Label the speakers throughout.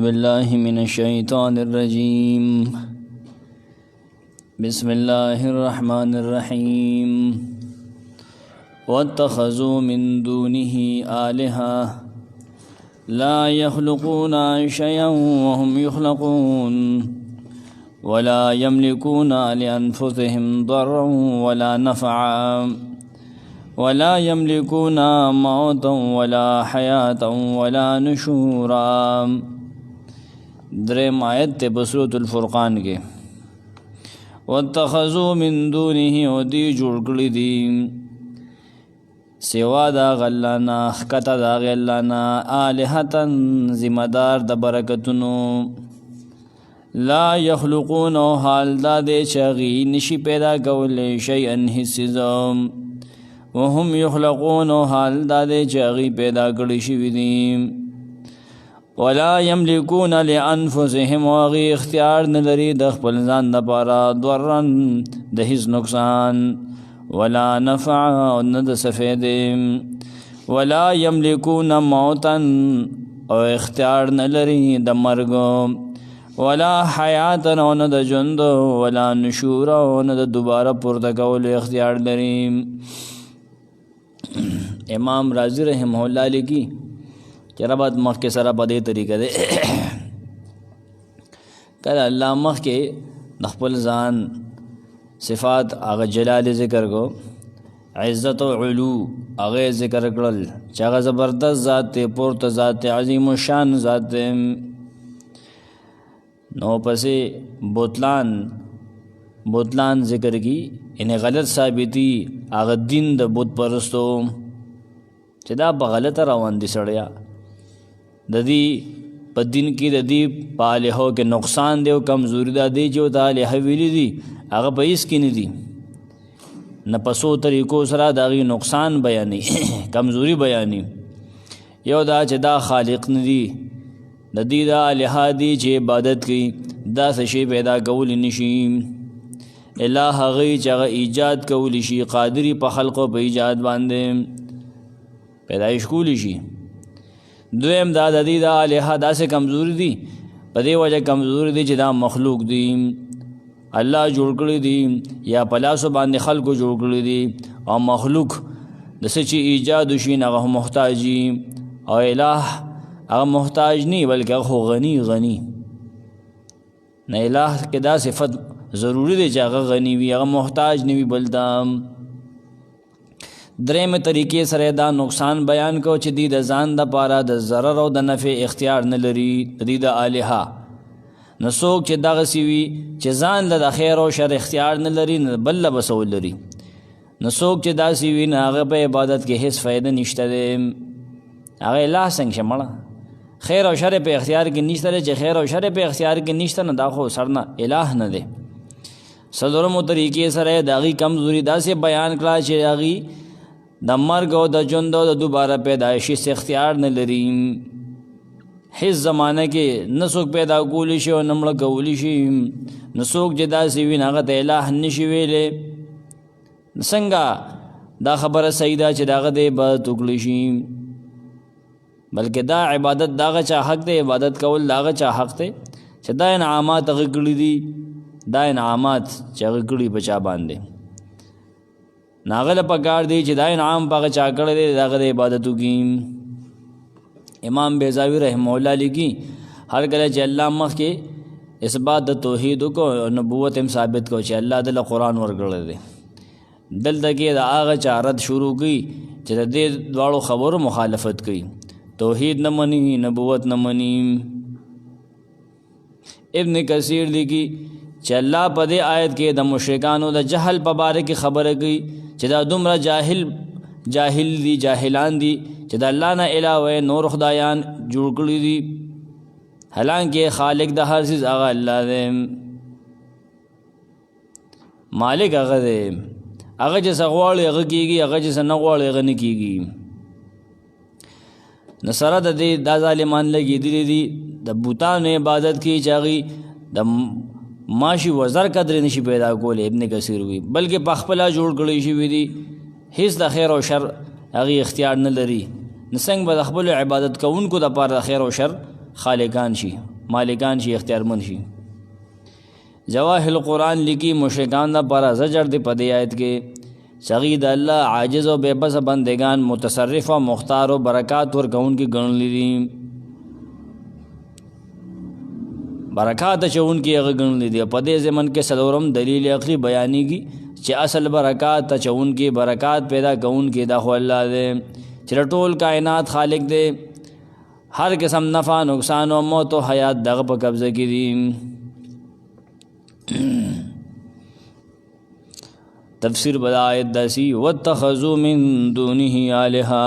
Speaker 1: بالله من الشيطان الرجيم. بسم الله الرحمن الرحيم. واتخذوا من دونه آلهة لا يخلقون شيئا وهم يخلقون ولا يملكون لأنفسهم ضرا ولا نفعا ولا يملكون موتا ولا حياة ولا نشورا. درم آیت تے بسورة الفرقان کے واتخذوا من دونه و دی جوڑ کړي دي سوا دا غلانا خکتا دا غلانا آلهتن ذمدار د برکتونو لا یخلقون حال دا دے چاغي نشي پیدا کولے شیئن حسیزم وهم یخلقون حال دا دے چاغي پیدا کړي شوی دي ولا یملکون لانفسهم واغی اختیار نلری د خپل ځان دپاره ضرا د هیڅ نقصان ولا نفع نه د سفیدې ولا یملکون موتا او اختیار نلری د مرګ ولا حیات او نه د ژوند ولا نشور او نه د دوباره پورته کولو اختیار لري. امام رازی رحمه الله لیکي کہ ربط مخ کے سره په دې طریقه ده کله الله مخ کې د خپل ځان صفات هغه جلال ذکر کو عزت او علو هغه ذکر کړل چې هغه زبردست ذات ته پورته ذات عظیم الشان ذات نو پسې بوتلان ذکر کی انہیں غلط ثابتی هغه دین د بت پرستو چې دا په غلطه روان دي سړیا د دې په دین کې د دې په الهو کې نقصان دی او کمزوري دا دی چې د الهه ویلي دي هغه په هیڅ کې نه دي نه په څو طریقو سره د هغې نقصان بیانوي کمزوري بیانوي. یو دا چې دا خالق نه دي د دې دا الهه دي چې عبادت کوي دا څه شی پیدا کولی نه شي الہ هغوی چې هغه ایجاد کولی شي قادري په خلقو په ایجاد باندې پیدایش کولی شي. دویم دا د دې دا الهه داسې کمزوري دي په دې وجه کمزوري دي چې دا مخلوق دي الله جوړ کړي دي یا په لاسو باندې خلقو جوړ کړي دي او مخلوق د څه چې ایجاد وشي هغه محتاج او الہ هغه محتاج نه بلکې هغه غني نه الہ کې دا صفت ضروری دی چې هغه غني وي هغه محتاج نه وي بلدا. درېم طریقې سره دا نقصان بیان کو چې دی د ځان د پاره د ضرر او د نفع اختیار نه لري د دې د الها نه څوک چې دغسې وي چې ځان له د خیر او شر اختیار نه لري نه بل له بسول لري نه څوک چې داسې وي نه هغه په عبادت کې هیڅ فایده نشته دی هغه الله څنګه شه مړه خیر او شر په اختیار کې نشته دی چې خیر او شر په اختیار کې نشته نه دا خو سر نه الہ نه دی. څلورمو طریقې سره د هغې کمزوري داسې بیان کړه چې هغې د مرګ او د ژوند او د دوباره پیدایشي اختیار نه لري هیڅ زمانه کې نه څوک پیدا کولی شي او نه مړه کولی شي نه څوک چې داسې وي هغه ته الہ نشي ویلی څنګه دا خبره صحیح ده چې د هغه د عبادت وکړی شي بلکې دا عبادت د هغه چا حق دی عبادت کول د هغه چا حق دی چې دا انعامات هغه کړي دي دا انعامات چې هغه کړي په چا باندې ناغله پکار دی چې دا انعام پاگه چا کړی دی د هغه د عبادت وکړي. امام بیضاوی رحمه الله لیکي هر کله چې الله مخکې اثبات د توحید وکړو او نبوت هم ثابت کړو چې الله دله قرآن ورکړی دی دلته کې د هغه چا رد شروع کړي چې د دې دواړو خبرو مخالفت کوي توحید نه مني نبوت نه مني. ابن کثیر لیکي چې الله په دې آیت کې د مشرکانو د جهل په باره کې خبره کوي چې دا دومره جاهلان دي چې د الله نه علاوه نور خدایان جوړ کړي دي حالانکه خالق د هر چیز هغه الله دی مالک هغه دی هغه چې څه غواړي هغه کېږي هغه چې څه نه غواړي هغه نه کېږي. نصره د دې دا ظالمان لګېدلي دي د بوتانو عبادت کې چې هغې د ماشي وزر قدر نشي پیدا کولی ابن کثیر وي بلکې په خپله جوړ کړی شوي دي هیڅ د خیر او شر هغې اختیار نه لري نسنګ به خپل عبادت کوونکو د پاره خیر او شر خالقان شي، مالکان شي، اختیارمند شي. جواهر القرآن لکی مشرکان دا پارا زجر دی پدی آیت کے سغید اللہ عاجز و بے بس بندگان متصرف و مختار و برکات ورکون کی گن لیدی، برکات چون کی اغا گن لیدی. پدی زمن کے سلورم دلیل عقلی بیانی کی چی اصل برکات چون کی برکات پیدا کون کی دا خو اللہ دے، چی ټول کائنات خالق دے، ہر قسم نفع نقصان و موت و حیات دغ پا قبضہ کی دی. تفسیر بدایت داسی واتخذوا من دونه آلہا،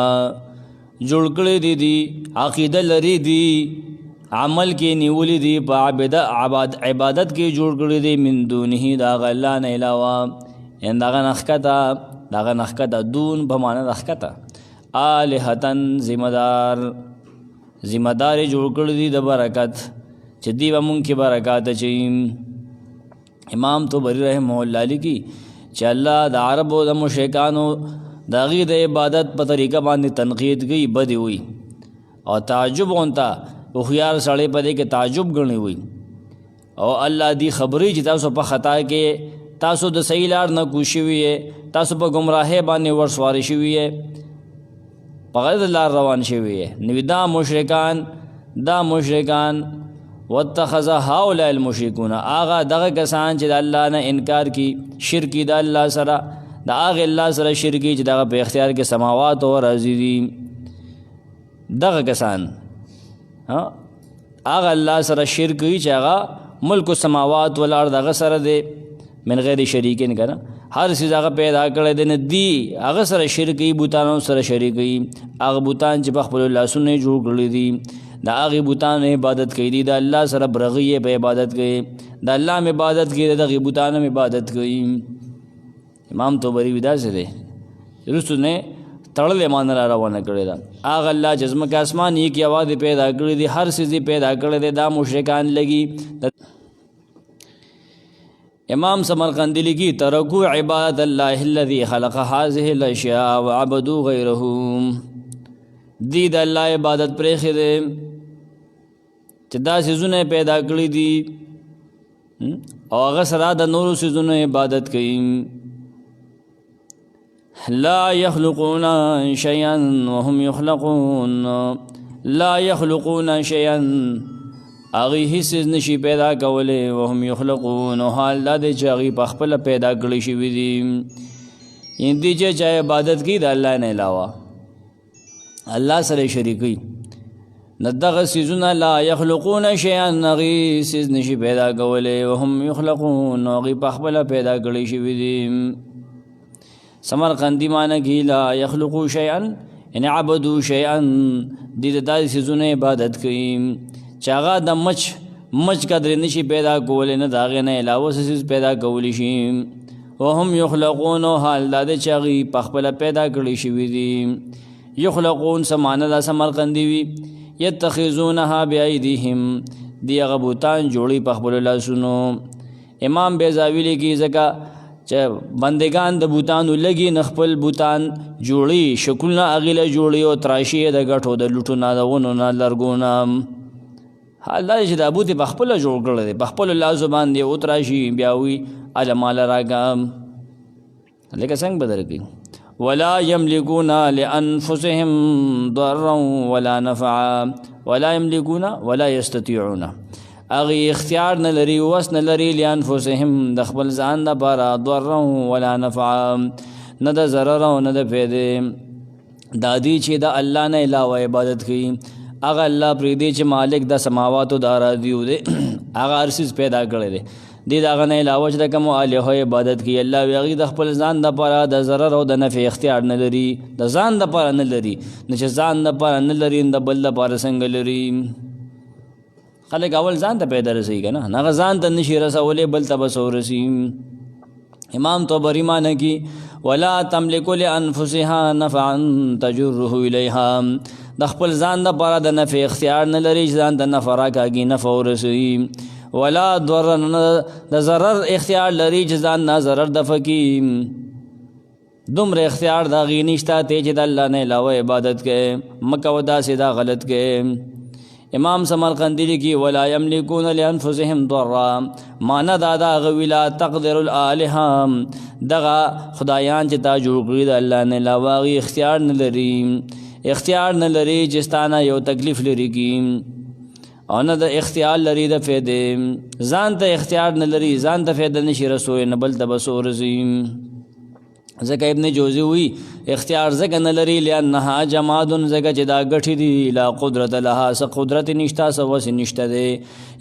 Speaker 1: جوڑ کړی دی دی عقیدہ لری دی عمل کې نیولی دی په عبادت کې جوړ کړی دی من دونه دا الله نه علاوه، ان دا نخکتا دون بمانه نخکتا آلہتن ذمہ دار جوړ کړی دی د برکت چې دی به مونږ کې برکات چي. امام طبری رحمه الله لیکي چې الله د عربو د مشرکانو د هغې د عبادت په طریقه باندې تنقید کوي، بدې وي او تعجب غونته هوښیار سړی په دې کې تعجب ګڼي وي، او الله دی خبرې چې تاسو په خطا کې تاسو د صحیح لار نه کوز شوي یې، تاسو په ګمراهۍ باندې ورسوارې شوي یې، په غلط لار روان شوي یې. نو دا مشرکان واتخذ هؤلاء المشركون، آغا دغه کسان چې د الله نه انکار کی، شرکی د الله سره، د هغې الله سره شرکی چې دغه په اختیار کې سماوات او ارضی دي، دغه کسان هغه الله سره شرک کوي چې هغه ملک السماوات والارض هغه سره دی من غیر شریکین کنه، هر څیز هغه پیدا کړی دی، نه دی هغه سره شرک کوي، بوتانو سره شریک کوي، هغه بوتان چې په خپلو لاسونو یې جوړ کړي دي، دا هغې بوتانو عبادت کوي دي، د الله سره برغي یې په عبادت کوي، د الله م عبادت کوي، د دغې بوتانو م عبادت کوي. امام طبري وی داسې دی وروستو نه تړلې معنی را روانه کړې ده. هغه الله چې ځمکه اسمان یې کې هوا دې پیدا کړي دي، هر څیز یې پیدا کړی دی، دا مشرکان لګي. امام سمرقندی لیکي ترکو عبادت الله الذي خلق هذه الاشیاء وعبدوا غیره، دی د الله عبادت پرېښې دی چې دا څیزونه پیدا کړي دي او هغه سره د نورو څیزونو عبادت کوي. لا يخلقون شيئا وهم يخلقون، لا يخلقون شيئا هغوی هیڅ څیز نشي پیدا کولی، وهم یخلقون حال دا دی چې هغوی په خپله پیدا کړي شوي دي، یعنې دی چې چا عبادت کوي د الله نه علاوه الله سره شریکوي، نه دغه څیزونه لا یخلقون شیئا هغوی څیز نشي پیدا کولی، وهم یخلقون هغوی په خپله پیدا کړي شوي دي. سمرقندي معنی کې لا یخلقو شیئا یعنې عبدو شیئا، دی د داسې څیزونه عبادت کوي چې هغه د مچ قدرې نشي پیدا کولی، نه د هغې نه علاوه څه څیز پیدا کولی شي. وهم یخلقون حال دا دی چې هغوی په خپله پیدا کړي شوي دي. یخلقون څه معنی دا سمرقندي وي یتخذونها بایدیهم، دی هغه بوتان جوړي په خپلو لاسونو. امام بیضاوي لیکي ځکه چې بندگان د بوتانو لګي نه خپل بوتان جوړي، شکلونه هغې له جوړي او تراشي یې د ګټو د لوټو نه د ونو نه لرګو نه، حال دا چې دا بوت یې په خپله جوړ کړی دی، په خپلو لاسو باندې وتراشي، بیا وي هله ماله راکړه، لکه څنګه به درکوي. ولا يملكون لانفسهم ضرا ولا نفعا، ولا يملكون ولا يستطيعون، هغوی اختیار نه لري، وس نه لري، لانفسهم د خپل ځان دپاره، ضرا ولا نفعا، نه د ضرر او نه د فایدې. دا دی چې د الله نه علاوه عبادت کوي، هغه الله پرېږدي چې مالک د سماواتو د اراضیو دی، هغه هر څیز پیدا کړی دی، دی د هغه نه علاوه چې د کومو الهو عبادت کوي، الله وی هغوی د خپل ځان دپاره د ضرر او د نفع اختیار نه لري، د ځان دپاره نه لري، نه چې ځان دپاره نه لري د بل دپاره څنګه لري. خلک اول ځان ته پیدا رسوي که نه، هغه ځان ته نشي رسولی، بل ته به څه ورسي. امام طبري معنی کی ولا تملک لانفسها نفعا تجره الیها، د خپل ځان دپاره د نفع اختیار نه لري چې ځان د نفع راکاږي، نفع ورسوي. ولا ضرر، د ضرر اختیار لري چې ځان نه ضرر دفع کړي، دومره اختیار د هغې نشته ته چې د الله نه علاوه عبادت کوې، مه کوه داسې دا غلط کوې. امام سمرقندی لیکي ولا یملکون لانفسهم ضرا معنا دا غویلا تقدر الالهه دغه خدایان چې تا جوړ کړی د الله نه علاوه اختیار نه لري چې ستانه یو تکلیف لري کی او نه د اختیار لري د فایده ځان ته اختیار نه لري ځان ته فایده نشي رسوي نه بل ته بسور زم ځکه ابن جوزی وی اختیار ځکه نه لري لانها جماد ځکه چې دا غټي دي لا قدرت لها س قدرت نشتا س وس نشته دی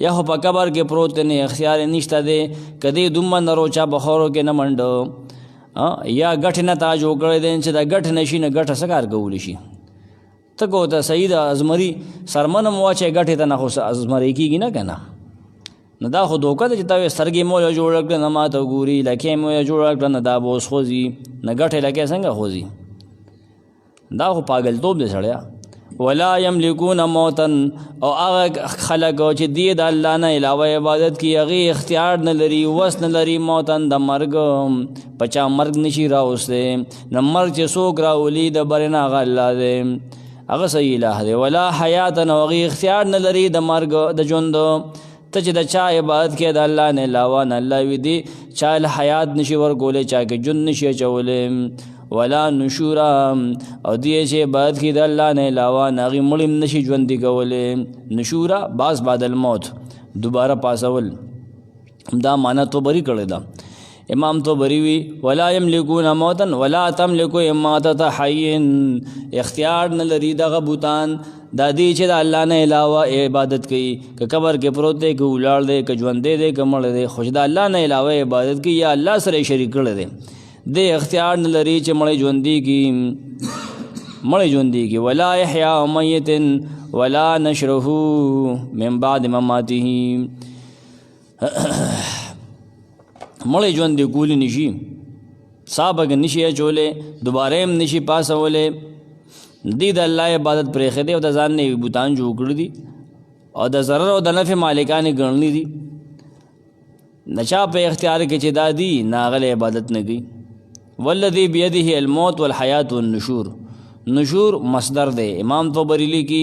Speaker 1: یا په قبر کې پروت نه اختیار نشته دی کدی دومره نروچا بخورو کې نه منډو یا غټ نه تا جوړ کړی دی چې دا غټ نشي نه غټ سکار کول شي ته کو ته سید ازمری سرمن مواچه غټ ته نه خو ازمری کیږي نه کنه نه دا خو دوکه چې تا سترګې مو جوړ کړل نه ماته ګوري لکه مو جوړ کړل نه دا بوس خوځي نه غټه لکه څنګه خوځي دا خو پاگل توب دې سړیا ولا یملکون موتا او هغه خلق چې دی د الله نه علاوه عبادت کی هغه اختیار نه لري وس نه لري موتن د مرګ پچا مرګ نشي راوسته نه مرګ چې څوک راولي د برنا غ الله دې هغه صحیح الہ دی ولا حیات نو هغه اختیار نه لري د مرګ د ژوند ته چې د چا عبادت کې د الله نه علاوه نه الله وی دی چا حیات نشي ورکولې چا کې جون نشي چولې ولا نشورا او دی چې عبادت کې د الله نه علاوه نه غي مړم نشي ژوند دی کولې نشورا باز بعد الموت دوباره پاسول دا معنا تو بری کړی دا امام تو بری وی ولا یملکون موتا ولا تملکو اماتت حی اختیار نه لري دغه بوتان دا دی چې د الله نه علاوه عبادت کوي که قبر کې پروت دی که ولاړ دی که ژوند دی که مړ دی خو د الله نه علاوه عبادت کوي یا الله سره شریک کړی دی د اختیار نه لري چې مړی ژوندي کی ولا یحیی میت ولا نشره من بعد مماته مړی ژوندي کولی نشي سابق نشي اچولې دوباره هم نشي پاسولې دی د الله عبادت پرې خدای او د ځان نه بوتان جوړ کړی دي او د ضرر او د نفع مالکان ګڼلی دي نشا په اختیار کې چې دادی ناغل عبادت نه گئی والذی بیده الموت والحیات والنشور نشور مصدر دی امام طبری لیکي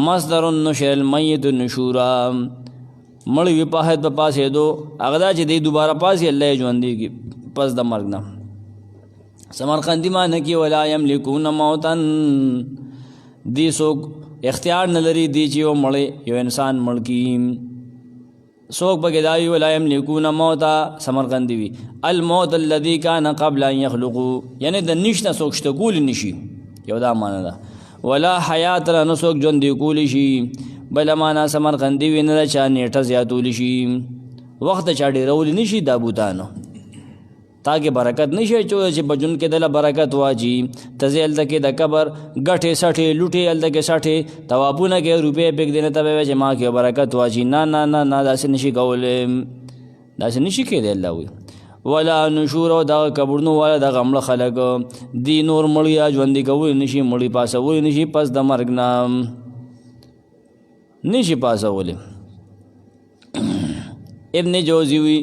Speaker 1: مصدر النشر المیت النشورا مړ وی په هد په پاسې دو هغه دا چې دی دوباره پاسې الله ژوندې کی پس د مرګ نه سمرقندی معنی کی ولا یملکون موتا دی سوک اختیار نه لري دی چې و مړ یو انسان مړ کی سوک بګدای ولا یملکون موتا سمرقندی وی الموت الذي كان قبل ان يخلقوا یعنی د نشنه سوک شته کول نشي یو دا معنی ده ولا حیات را نسوک جون دی کول شي بل معنا سمرقندی وی نه چا نیټه زیاتول شي وخت چا ډیرول نشي دا بوتانو تاکہ برکت نشي چې بجون کې دله برکت واجی تزیل تک د قبر غټه سټه لوټه ال تک سټه توابونه کې روپے پک دینه ته چې ما کې برکت واجی نه نه نه نه داس نشي کول داس نشي کې دی الله وی ولا نشور او د قبرونو والا د غمړه خلق دی نور مړیا ژوند کوي نشي مړی پاسوي نشي پس د مرګ نام نشي پاسول ابن جوزی وی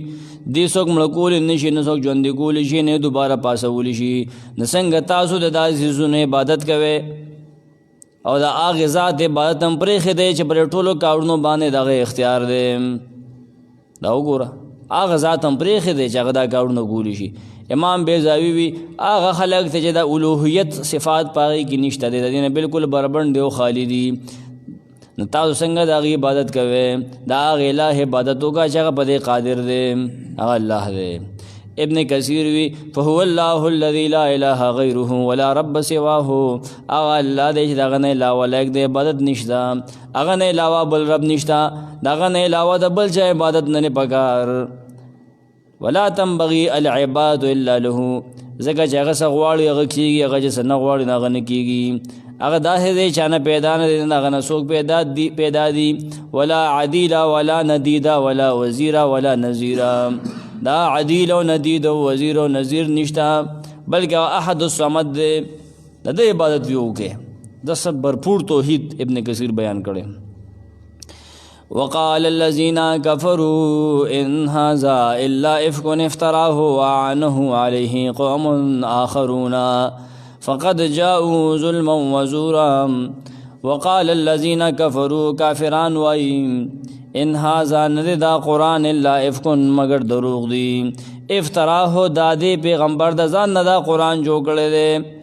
Speaker 1: دی سوک مړکول نشي نه سوک ژوند کول شي نه دوباره پاسول شي نه څنګه تاسو د داسې زونه عبادت کوي او د هغه ذات عبادت هم پرې خدای چې پر ټولو کارونو باندې دغه اختیار دی دا وګوره هغه ذات هم پرې خدای چې هغه دا کارونو کولی شي امام بیزاوی وی هغه خلق ته چې د الوهیت صفات پاره کې نشته دي د دین بالکل بربند دی او خالی دی نو تاسو څنګه د هغه عبادت کوئ د هغه الہ عبادت وکړه چې هغه په دې قادر دی هغه الله دی ابن کثیر وی فهو الله الذي لا اله غیره ولا رب سواه هغه الله دی چې دغه نه علاوه لایق دی عبادت نشته هغه نه علاوه بل رب نشته دغه نه علاوه د بل چا عبادت نه پکار ولا تنبغي العباد الا له زکه چې هغه سغواړي هغه کیږي هغه چې نه غواړي نه غنه کیږي هغه داسې دی چې نه پیدا نه دی هغه نه څوک پیدا دی ولا عدیلا ولا ندیدا ولا وزیرا ولا نذیرا دا عدیل او ندید او وزیر او نذیر نشته بلکې احد الصمد دی د دې عبادت ویو کې د سب بھرپور توحید ابن کثیر بیان کړي وقال الذين كفروا ان هذا الا افك افتراه وعنه عليه قوم آخرون فقد جاءوا ظلما وزورا وقال الذين كفروا کافران وای ان هذا نددا قرآن الا افکن مگر دروغ دی افتراه دادی پیغمبر د ځان نه دا قرآن جوړ کړی دی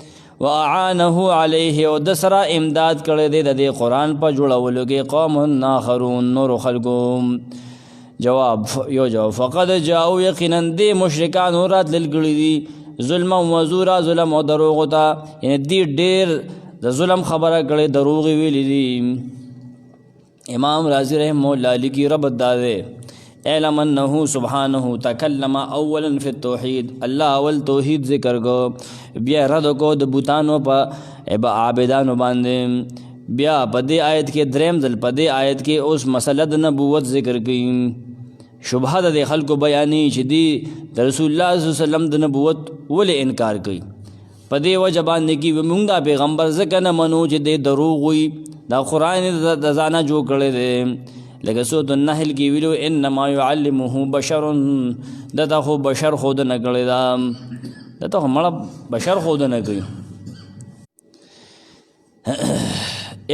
Speaker 1: واعانه علیه او د سره امداد کړی دی د دې قرآن په جوړولو کې قوم آخرون نور خلقو جواب فقد جاءوا یقینا دی مشرکان رات للګړي دي ظلم و زورا ظلم او دروغ تا یعنی دی ډیر د ظلم خبره کړي دروغ ویلي دي امام رازی رحمه الله لکی رب داده اعلم انه سبحانه تکلم اولا فی التوحید الله اول توحید ذکر کو بیا رد کو د بوتانو په عابدانو باندې بیا په دې آیت کې دریم ځل په دې آیت کې اوس مسله د نبوت ذکر کړي شبهه د خلکو بیانې چې دی د رسول الله صلی الله علیه وسلم د نبوت ولې انکار کوي په دې وجه باندې کې موږ دا پیغمبر ځکه نه منو چې دی دروغ وي دا قرآن د ځانه جوړ کړی دی لکه سورۃ النحل کې ویلو انما يعلمه بشر دا خو بشر خود نه کړی دا خو مړه بشر خود نه کوي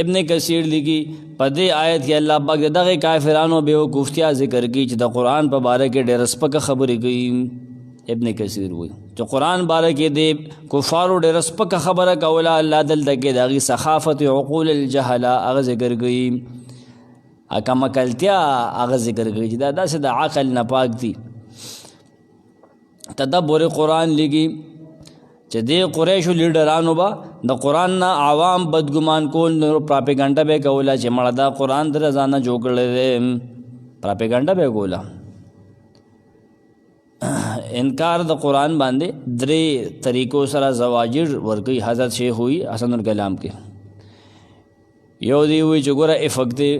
Speaker 1: ابن کثیر لگی په دې آیت کې الله پاک دغه کافرانو بیوقوفتیا ذکر کی چې د قرآن په باره کې ډېر سپکه خبرې کوي ابن کثیر وایي چې قرآن باره کې د کفارو ډېر سپکه خبره کوله الله دلته کې د هغې سخافت عقول الجهله هغه ذکر کوي کم عقلتیا هغه ذکر کوي چې دا داسې د عقل نه پاک دي تدبر قرآن لگی چې دی قریشو لیډرانو به د قرآن نه عوام بدګمان کول نو پراپیګنډه به کوله چې مړه دا قرآن در ځانه جوړ کړی دی پراپیګنډه به کوله انکار د قرآن باندې درې طریقو سره زواجر ورکوي حضرت شیخ ہوئی حسن الکلام کې یو دی وی چې ګوره افق دی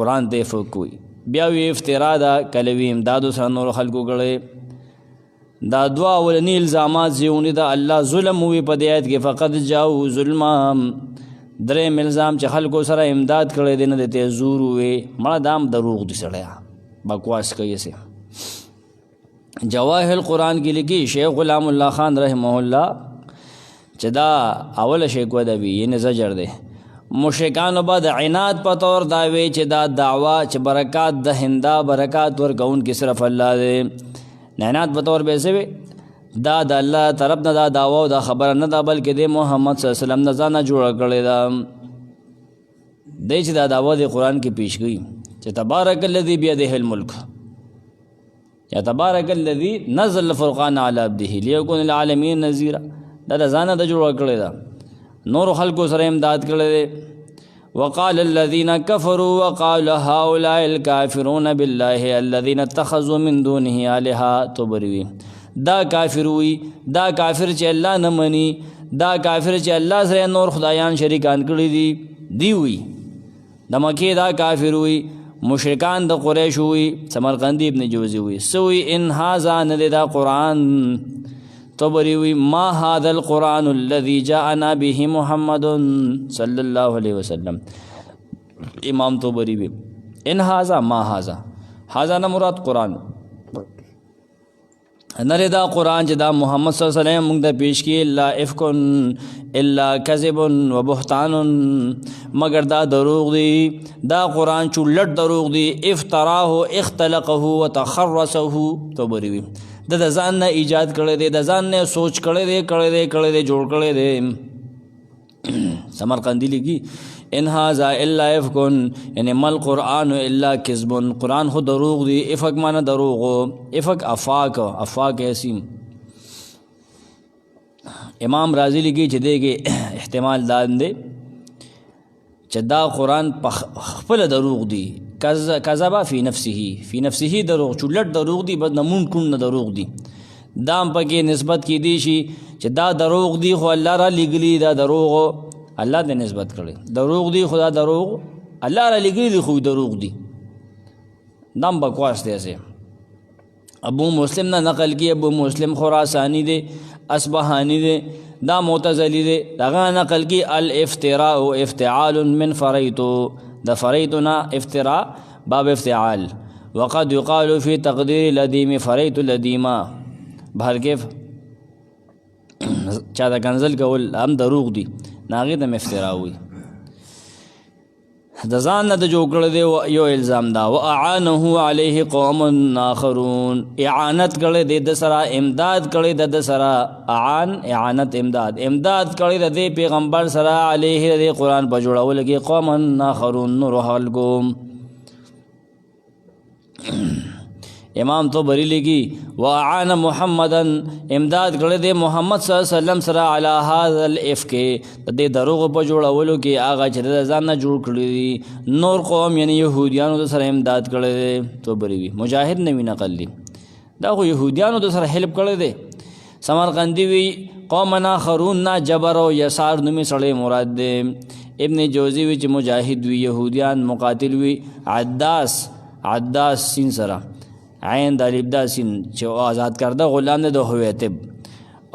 Speaker 1: قرآن ته افق وي بیا وی افترا دا کلوي امدادو سره نور خلکو کړی دا دعا اولنی الزامات زیونی دا الله ظلم ہوئی پا دیت کې فقد جاؤ ظلم درم الزام چې خلکو سره امداد کړی دی نه دیتے زور ہوئے مړه دام دروغ دی سړیا بکواس کوي سے جواهر القرآن کی لکی شیخ غلام اللہ خان رحمہ اللہ چې دا اول شیخ ودوی یعنی زجر دی مشرکانو با د عناد په طور داوی چې دا دعوا چې برکات د هندا برکات ورکون کی صرف الله دی نعنات بطور بیسے وی دا د الله طرف نه دا دعوا او دا خبره نه دا بلکې د محمد صلی الله علیه وسلم نه ځانه جوړ کړی دا دی چې دا دعوا د قرآن کې پیش گئی چې تبارک الذی بیده الملک یا تبارک الذی نزل الفرقان علی عبده لیکن للعالمین نذیرا دا د ځانه د جوړ کړی دا نور خلکو سره امداد کړی دی وقال الذين كفروا وقالوا هؤلاء الكافرون بالله الذين اتخذوا من دونه آلهة تبروي دا کافر وي دا کافر چې الله نه مني دا کافر چې الله سره نور خدایان شریکان کړی دي وي د مکې دا کافر وي مشرکان د قریش وي سمرقندی ابن جوزی وي سوي ان هذا نددا قرآن طبری وی ما هذا القرآن الذي جاءنا به محمد صلی اللہ علیہ وسلم امام طبری وی ان هذا ما هذا نه مراد قرآن نره دا قرآن چې دا محمد صلی اللہ علیہ وسلم موږ ته پیش کی الا افکن الا کذب و بهتان مگر دا دروغ دی دا قرآن چولٹ دروغ دی افتراه اختلقه وتخرسه طبری وی د ځان نه ایجاد کړی دی د ځان نه سوچ کړی دی جوړ کړی دی سمرقندی لگی ان هذا الا افکن یعنی مل قرآن الا کذب قرآن خود دروغ دی افق معنی دروغ افق افاق حسیم امام رازی لگی چې دیگه احتمال دان دی چې دا قرآن خپل دروغ دی کذبا فی نفسه دروغ چولٹ دروغ دی بد نمون کن دروغ دی دام پکې نسبت کی دی شي چې دا دروغ دی خو الله را لګلی دا دروغ الله دې نسبت کړي دروغ دی خدا دروغ الله را لګلی دی خو دروغ دی دام بکواس دی ایسے ابو مسلم نے نقل کی ابو مسلم خراسانی دے اصبہانی دے دا معتزلی دے دغه نقل کی الافتراء افتعال من فریتو دا فریتنا افتراء باب افتعال وقد يقال في تقدير الادیم فریت الادیمہ بهر کیف چا دا کنزل کول هم دروغ دی ناغی دا افتراء ہوئی د ځان نه د جوړ کړی دی یو الزام دا واعانه علیه قوم آخرون اعانت کړی دی د سره امداد کړی د سره اعانت امداد کړی د پیغمبر سره علیه د قرآن په جوړولو کې قوم آخرون نور خلکو امام طبری لګي واعان محمدن امداد کړی دی محمد صلی الله علیه وسلم سره علی هذا الافک د دروغ په جوړولو کې هغه چې د ځان نه جوړ کړی دي نور قوم یعنی يهوديانو سره امداد کړی دی طبری وی مجاهد نه وی نقل دی دا خو يهوديانو سره هلپ کړی دی سمرقندی وی قومنا خرون نا جبر او یسار نومي سړی مراد دی ابن جوزی وی چې مجاهد وی يهوديان مقاتل وی عداس سین سره عین د الابدا سین چې آزاد کرده غلام نه د هویتب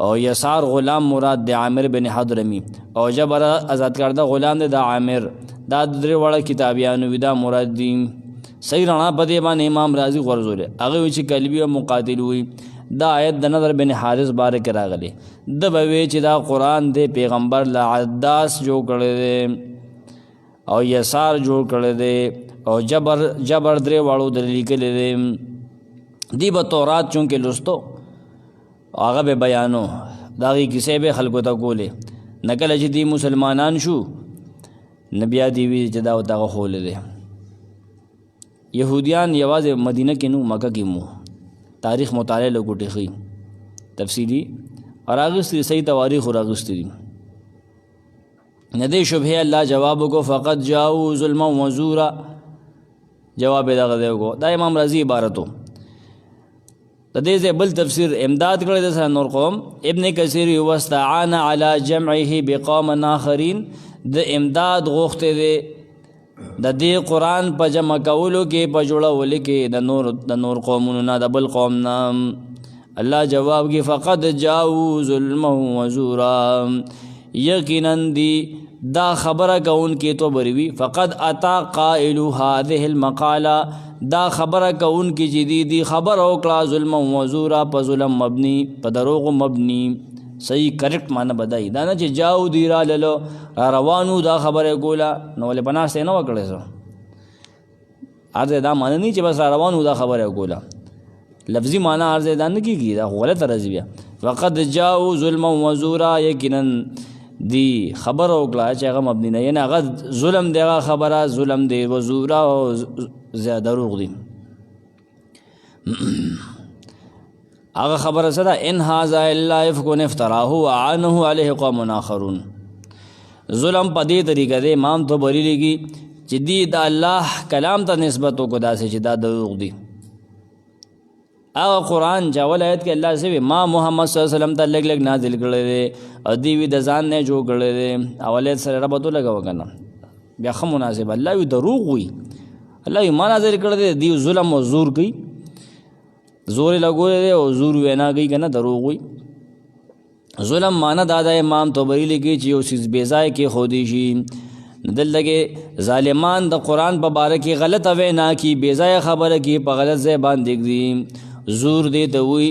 Speaker 1: او یسار غلام مراد د عامر بن حضرمی او جبر آزاد کرده غلام د عامر دا درې وړه کتابیانو ودا مراد دي صحیح رڼا په دې باندې امام رازی غرضوله هغه چې کلبی او مقاتل وي دا آیت د نظر بن حارث بارک راغلی د بوي چې دا قران د پیغمبر لا عداس جوړ کړی او یسار جوړ کړی او جبر درې واړو د لیکل دی به تورات چونکې لستو هغه به بیانو داغي کیسې به خلکو ته کولې نکله چې دی مسلمانان شو نبی دی وی چې دا دغه خولې دي يهوديان یوازې مدینه کې نو مکه کې مو تاریخ مطالعه لګوټي خي تفصیلی اور اغسطی صحیح تواریخ اور اغسطی ندی شبه الله جواب کو فقط جاؤ ظلم و زورا جواب دغه دیو دا امام رازی عبارتو د دې بل تفسیر امداد کړی د سره نور قوم ابن کثیر واستعان علی جمعه بقوم آخرین د امداد غوښته دی د دې قران په جمع کولو کې په جوړولو کې د نور قومونو نه د بل قوم نام الله جواب کې فقد جاءوا ظلما وزورا یقینا دی دا خبره کون کې تو بروي فقد اتا قائل هذه المقاله دا خبره کون کې جديدي خبر او کلا ظلم و زورا په ظلم مبني په دروغ مبني صحیح کریکټ معنی بدای دا نه چې جاو دی را للو روانو دا خبره کولا نو له بناسته نه وکړې سو ارزه دا معنی نه چې بس روانو دا خبره کولا لفظي معنی ارزه دا نه کیږي دا غلط راځي بیا وقد جاو ظلم و زورا یقینا دی خبر او کلا چې هغه مبني نه نه هغه ظلم دی هغه خبره ظلم دی و زورا او زیاده دروغ دی هغه خبره صدا ان هاذا الا يفكون افتراه وعنه عليه قوم اخرون ظلم په دې طریقه دی امام تو بری لګي چې دی د الله کلام ته نسبت کو داسې چې دا دروغ دی هغه قرآن جاول آیت کې الله سے ما محمد صلی الله علیه وسلم ته لګ لګ نازل کړی دی او دی وی د ځان نه جوړ کړی دی اولید سره رب تو لګاو کنه بیا خو مناسب الله وی دروغ وی الله یې ما نازل کړی دی دی ظلم او زور کوي زور لګولې دی او زور وینا کوي کنه دروغ وی ظلم معنا دادا امام طبری لګي چې یو سیز بیزای کې خودي شي دل لګي ظالمان د قرآن په باره کې غلط وینا کی بیزای خبره کی په غلط ځای باندې دی زور دی ته وی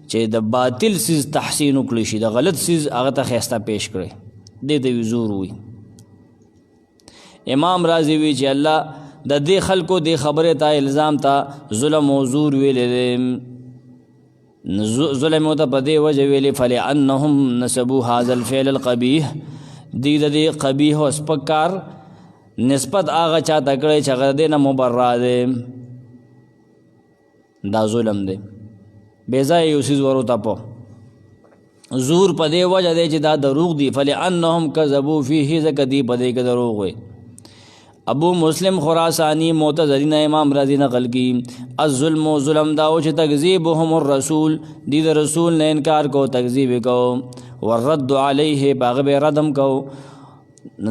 Speaker 1: چې د باطل سیز تحسین وکړي شي د غلط سیز هغه ته خسته پیش کړي دی ته زور وی امام رازی وی چې الله د دې خلکو د خبره ته الزام ته ظلم او زور ویلې ظلم او ته په دې وجه ویلې فلانهم نسبوا هذا الفعل القبيح دی د دې قبیح او سپکار نسبت هغه چاته کړی چې هغه دې نه مبرأ دی دا ظلم دی بیزای یو سیز ورو تپو زور په دې وجه دی چې دا دروغ دی فلانهم کذبوا فيه زکدی په دې کې دروغ وي ابو مسلم خراسانی معتزلی نے امام رازی نقل کی الظلم و ظلم داو چې تکذیبهم الرسول دی د رسول نے انکار کو تکذیب کو والرد علیه باغ به ردم کو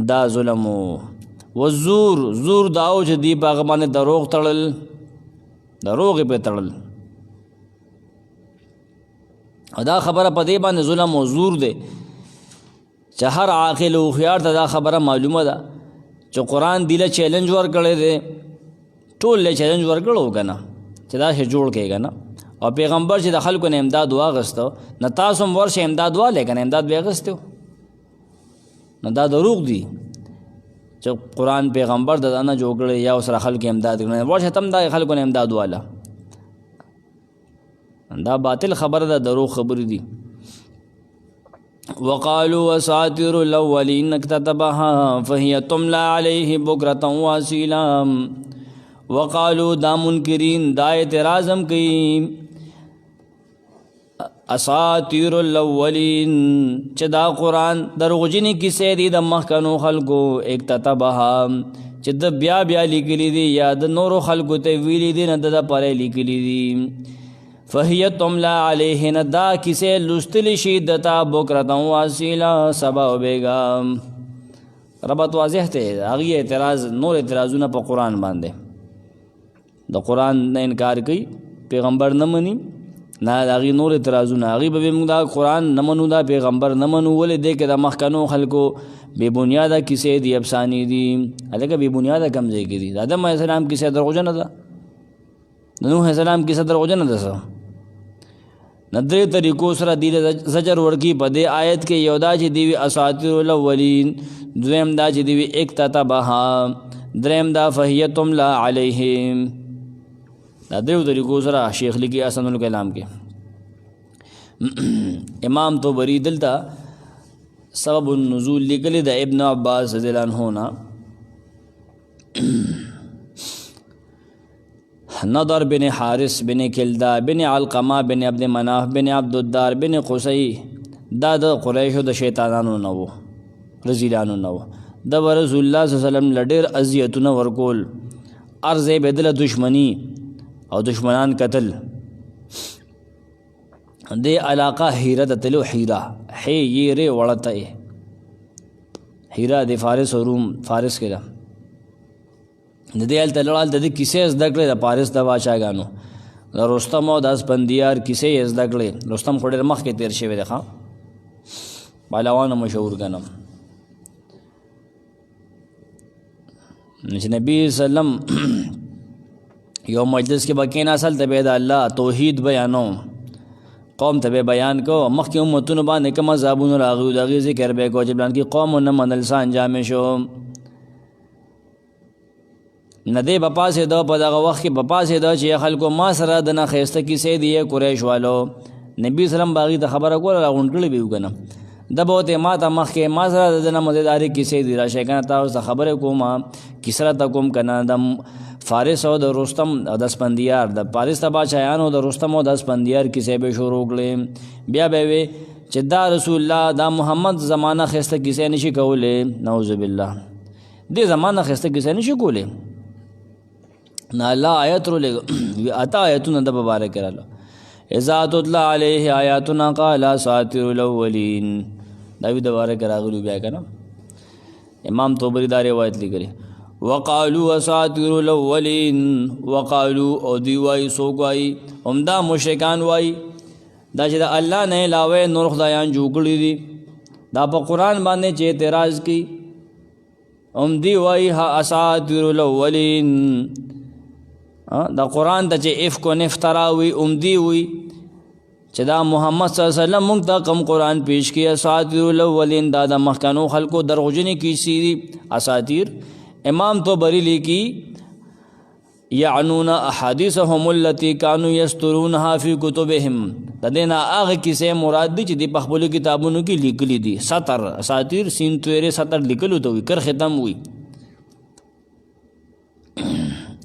Speaker 1: دا ظلم و زور داو چې دی باغ باندې دروغ تړل دروغ په تړل دا خبره په دې باندې ظلم او زور دی چې هر عاقل او خيار ته دا خبره معلومه ده چې قرآن دیله چیلنج ورکړی دی ټول له چیلنج ورکړو کنه چې دا شی جوړ کېږي نه او پیغمبر چې د خلکو نه امداد واغستو نه تاسو هم ورشه امداد واله کنه امداد به غستو نه دا دروغ دی چې قرآن پیغمبر د نه جوړ کړی یا سره خلک امداد کړي ورشه تم دا خلکو نه امداد والا دا باطل خبره ده درو خبرې دي وقالوا اساطير الاولين اكتتبها فهي تملى عليه بكرة واصيلا وقالوا دا منکرین دا اعتراضم کوي اساطیر الاولین چې دا قرآن دروغجنې کیسې دي د مخکنو خلکو اکتتبها چې د بیا لیکلي دي یا د نورو خلکو ته ویلي دي نه د پاره لیکلي دي فهي تملا علیه نه دا کیسې لوستلی شي دتا بکرة واصیلا سبا و بیګا ربط واضح ته هغه اعتراض نور اعتراضونه په قرآن باندې د قرآن نه انکار کوي پیغمبر نه مني نه هغه نور اعتراضونه هغه به موږ دا قرآن نه منو دا پیغمبر نه منو ولې دې کې د مخکنو خلکو بے بنیاده کیسې دي افسانې دي هغه بے بنیاده کم ځای کې دي د آدم علیه السلام کیسه دروغجنه ده د نوح علیه السلام کیسه دروغجنه ده ندرې طریقو سره دی زجر ورکی په دې آیت کې یو دا چې دی اساطیر الاولین دویم دا چې دی اکتتبها دریم دا فهیه تملا علیهم دا دیو طریقو سره شیخ لیکي احسن الکلام کې امام طبری دلته سبب النزول لیکلی د ابن عباس رضی الله عنه نضر بن حارث بن کلدا بن علقمہ بن عبد مناف بن عبد الدار بن قصی دا د قریشو د شیطانانو نه وو رزیلانو نه وو د رسول الله صلی الله علیه وسلم لډیر اذیتونه ورکول ارزه بدله دشمنی او دشمنان قتل د علاقه هیره د تلو هیره هی یری وړته هیره د فارس او روم فارس کې ده د دې ال تلوال د کیسې زده کړې د پاریس د بادشاهګانو د رستم او د اسپندیار کیسې زده کړې رستم خو ډېر مخکې تیر شوی دی ښه پهلوانو مشهور ګڼم چې نبی سلم یو مجلس کې به کېناستل ته به د الله توحید بیانو قوم ته به بیان کو مخکې امتونو باندې کوم عذابونه راغلي د هغې ذکر به کو چې بلان کې قوم نه منل څه انجام شو نه دی بپاسې دا په دغه وخت کې بپاسې دا چې خلکو ما سره د نه ښایسته کیسې دي قریش والو نبي سلم باغې ته خبره کوله راغونډ کړې به وکنه د به ورته ما ته مخکې ما سره د نه مزیدارې کیسې دي راشئ که نه تاسو ته خبرې کوم کیسه راته کوم که نه د فارس او د رستم او د اسپندیار د پاریس د بادشاهانو د رستم او د اسپندیار کیسې به شروع کړې بیا به وي چې دا رسول الله دا محمد زمانه ښایسته کیسې نشي کولی نعوذ بالله دې زمانه ښایسته کیسې نشي کولی نه الله آیت رو لګ اتا آیتونه د مبارک رااله اذا تطلع علیه آیاتنا قال اساطیر الاولین دا وی د مبارک راغلو بیا کنه امام طبری دا روایت لیکلی وقالوا اساطیر الاولین وقالوا او دی وای سو وای همدا مشرکان وای دا چې د الله نه علاوه نور خدایان جوړ دي دا په قران باندې چې اعتراض کی هم دی وای اساطیر الاولین دا قرآن ته چې افک و نفترا وي امدی وي چې دا محمد صلی الله علیه وسلم موږ ته کوم قرآن پیش کړي اساطیر الاولین دا د مخکنو خلکو دروغجنې کیسې دي اساطیر امام طبری لیکي یعنون احادیثهم التي كانوا يسترونها في كتبهم د دې نه هغه کیسې مراد دي چې د خپل کتابونو کې لیکلي دي سطر اساطیر سین تویره سطر لیکلو ته وي کر ختم وي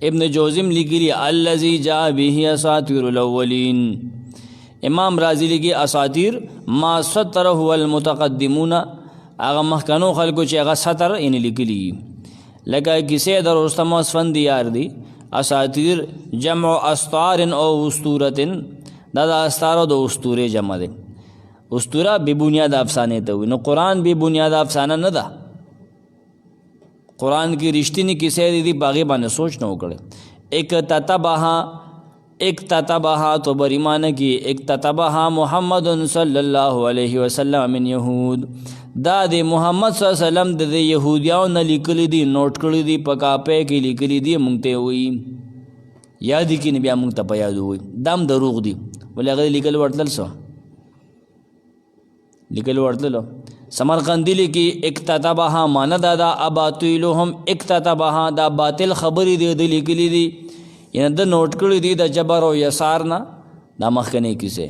Speaker 1: ابن جوزم لگی الذی جاء به اساطیر الاولین امام رازی لگی اساطیر ما سطر هو المتقدمون اغا مخکنو خلکو چې اغا سطر ان لگلی لکه کسی در رستم اسفندیار دی اساطیر جمع استار او اسطورت دا دا استار او اسطوره جمع دی اسطوره بی بنیاد افسانه ته وي نو قرآن بی بنیاد افسانه نه ده قرآن کی رشتینی کیسې دي باغې باندې سوچ نه وکړي ایک تتبها تو بریمانه کی ایک تتبها محمد صلی الله علیه وسلم من یهود دا د محمد صلی الله علیه وسلم د یهودیانو نه لیکلي دي نوٹ کړي دي په کاپې کې لیکلي دي مونږ ته وایي یاد کې نه بیا مونږ ته په یاد وایي دام دروغ دي ولې هغه لیکل ورتلل سو لیکل ورتللو سمرقندی لیکي اکتتبها معنا دا اباطیلهم اکتتبها دا باطل خبرې دی لیکلي دي یعنی د نوٹ کړی دي د جبر او یسار نه دا مخکنی کیسه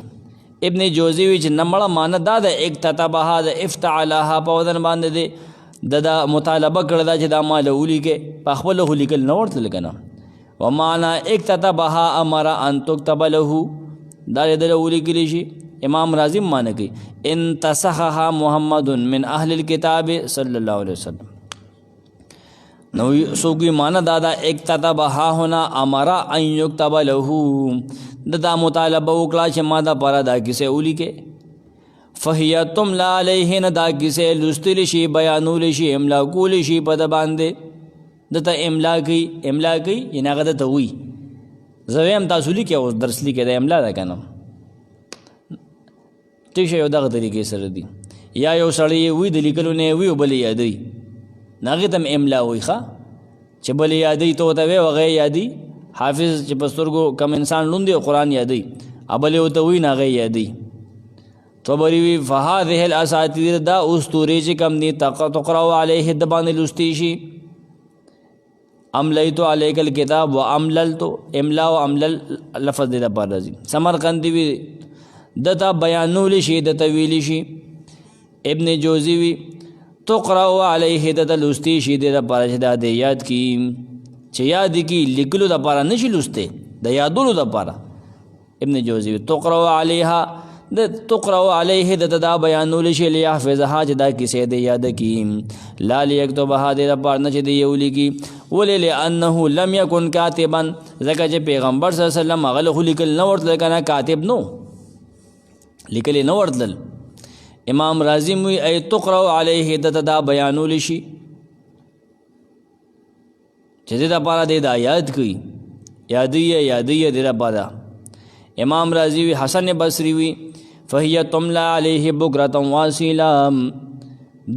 Speaker 1: ابن جوزی وی چې نمړه معنا دا د اکتتبها د افتعلها په ودن باندې دی دا مطالبه کړی دا چې دا مال ولیکه په خپل ولیکل نه ورتل کنه ومعنا اکتتبها امر ان تكتب له دا د ولیکلی شي امام رازی معنی کوي ان تصحها محمد من اهل الكتاب صلی الله علیه وسلم نو سوګي معنا دا اکتتبها هنا امر ان يكتب له دا مطالبه وکړه چې ما دا پاره دا کیسه ولیکه فهي تملا علیه نه دا کیسه لستل شي بیانول شي املا کول شي په د باندې دته املا کوي ینه هغه ته وی زویم تاسو لیکه او درس لیکه د املا دا کنه ټیک شي یو دغه طریقې سره دی یا یو سړی وی د لیکلو نه وی بل یادی ناغه تم املا وی ښا چې بل یادی ته وته وغه یادی حافظ چې پسترګو کم انسان لوندي قرآن یادی ابل یو ته وی ناغه یادی طبری وی فهذه الاساطیر دا اسطوره چې کم دي تقرأ علیه دبان لستیشی املیت علیک الکتاب وامللت املا واملل لفظ دې د پر راځي سمرقندی وی دتا بیانول شي دتا ویلی شي ابن جوزی وی تقرأ علیه دتا لستی شي د پر چې د یاد کی چې یاد کی لیکلو د پر نشي لسته د یادولو د پر ابن جوزی وی تقرأ علیها د تقرأ علیه دتا بیانول شي لیحفظها چې دا کیسه د یاد کی لا لیکتبها د پر نه چې دی یولی کی ولل انه لم يكن كاتبا زکه چې پیغمبر صلی الله علیه وسلم هغه لیکل نه ورته کنه کاتب نو لیکل نه ورتل امام رازی وی ای تقرأ علیه دتا بیانول شي چې د لپاره د یاد کوي یادیه د لپاره امام رازی وی حسن بصری وی فهي تملا علیه بکرة واصیلا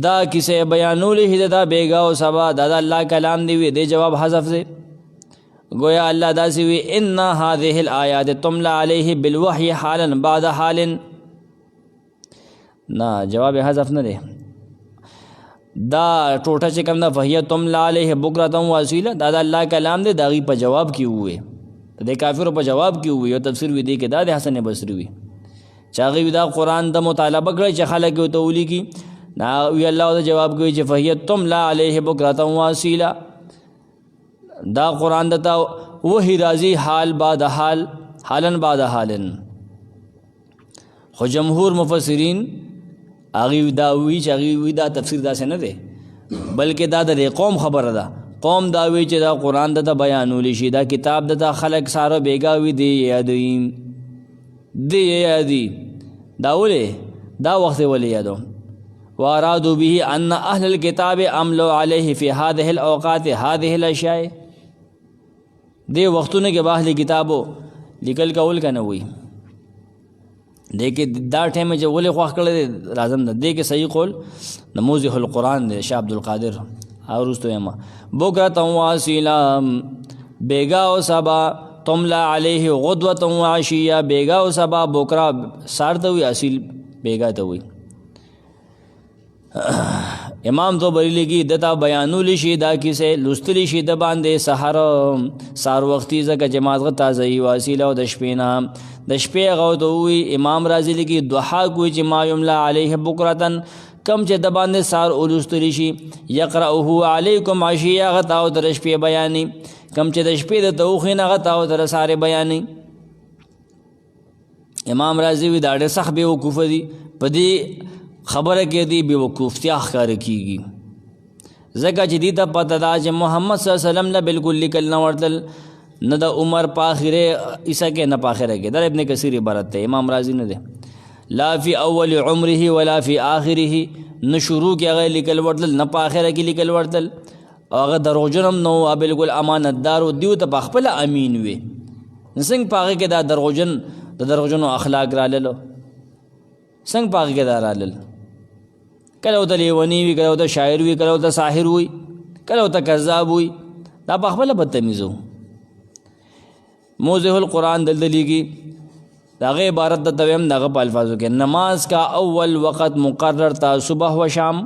Speaker 1: دا کسے بیانول ہدتا بیگا و سبا دا اللہ کلام دیوی دے جواب حذف سے گویا اللہ دا سوی انا هذه الآیات تملا علیہ بالوحی حالا بعد حال نا جواب حذف نہ دے دا ٹوٹا چکم دا فہی تملا علیہ بکرة واصیلا دا اللہ کلام دے داغی پا جواب کی ہوئے دے کافروں پا جواب کی ہوئے اور تفسیر وی دے کے دا دے حسن بصری وی چاغی دا قرآن دا مطالبہ کرے چا خلق کی تولی کی نا وی اللہ دا جواب کوي چې فهي تملا علیه بکرة واصیلا دا قرآن دتا وحی راضی حال بعد حال حالن بعد حالن خو جمهور مفسرین اغي دا وی چې اغي وی دا تفسیر دا څه نه دی بلکې دا د قوم خبره ده قوم دا وی چې دا قرآن دتا بیانول شي دا کتاب دتا خلق ساره بیگا وی دی یادی دا ولې دا وخت ولې یادو وارادوا به ان اهل الكتاب عملوا عليه في هذه الاوقات هذه الاشياء دے وختونه کې اهل کتابو لیکل کول کنه وي دیکې دا ټیم چې ولې خوښ کړل لازم ده دې کې صحیح قول نموذج القرآن دے شاه عبد القادر اور رستو یما بکرة واصیلا بیگا و سبا تملا علیه غدوة وعشیہ بیگا و سبا بکرا سار ته وي اصیل بیگا ته وي امام تو بریلی کی دتا بیانول شي دا کیسه لستلی شي د باندې سحر وختي زکه جماعت غ تازه وسیله او د شپینا د شپې غو دوی امام رازی لکی دوحا کوي چې ما یملا علیه بکرتن کم چې د باندې سار ولستلی شي یقرأه علیکم عشیه غتا او د شپې بیانی کم چې د شپې د توخین غتا او د سار بیانی امام رازی وی دا ډېر سخت به وقوف دي پدی خبره کې دی بے وقوفتیا ښکار کیږي ځکه چې دې ته پته ده چې محمد صلی الله علیه وسلم نه بالکل لیکل نه ورتل نه د عمر په آخره عیسی کې نه په آخره کې دا ابن کثیر عبارت ده امام رازی نه ده لا فی اول عمره ولا فی آخره نه شروع کې هغه لیکل ورتل نه په آخره کې لیکل ورتل هغه دروغجن نو بالکل امانتدار او دیو ته په خپل امین وي څنګه پاګه کې دا دروغجن اخلاق را للو څنګه پاګه کې دا را لل کله او ته لیونی وي کله او ته شاعر وي کله او ته ساحر وي کله او ته کذاب وي دا په خپل بدتمیزو موضح القرآن دلدلی کی داغه عبارت د تویم دغه په الفاظو کې نماز کا اول وقت مقرر تا صبح و شام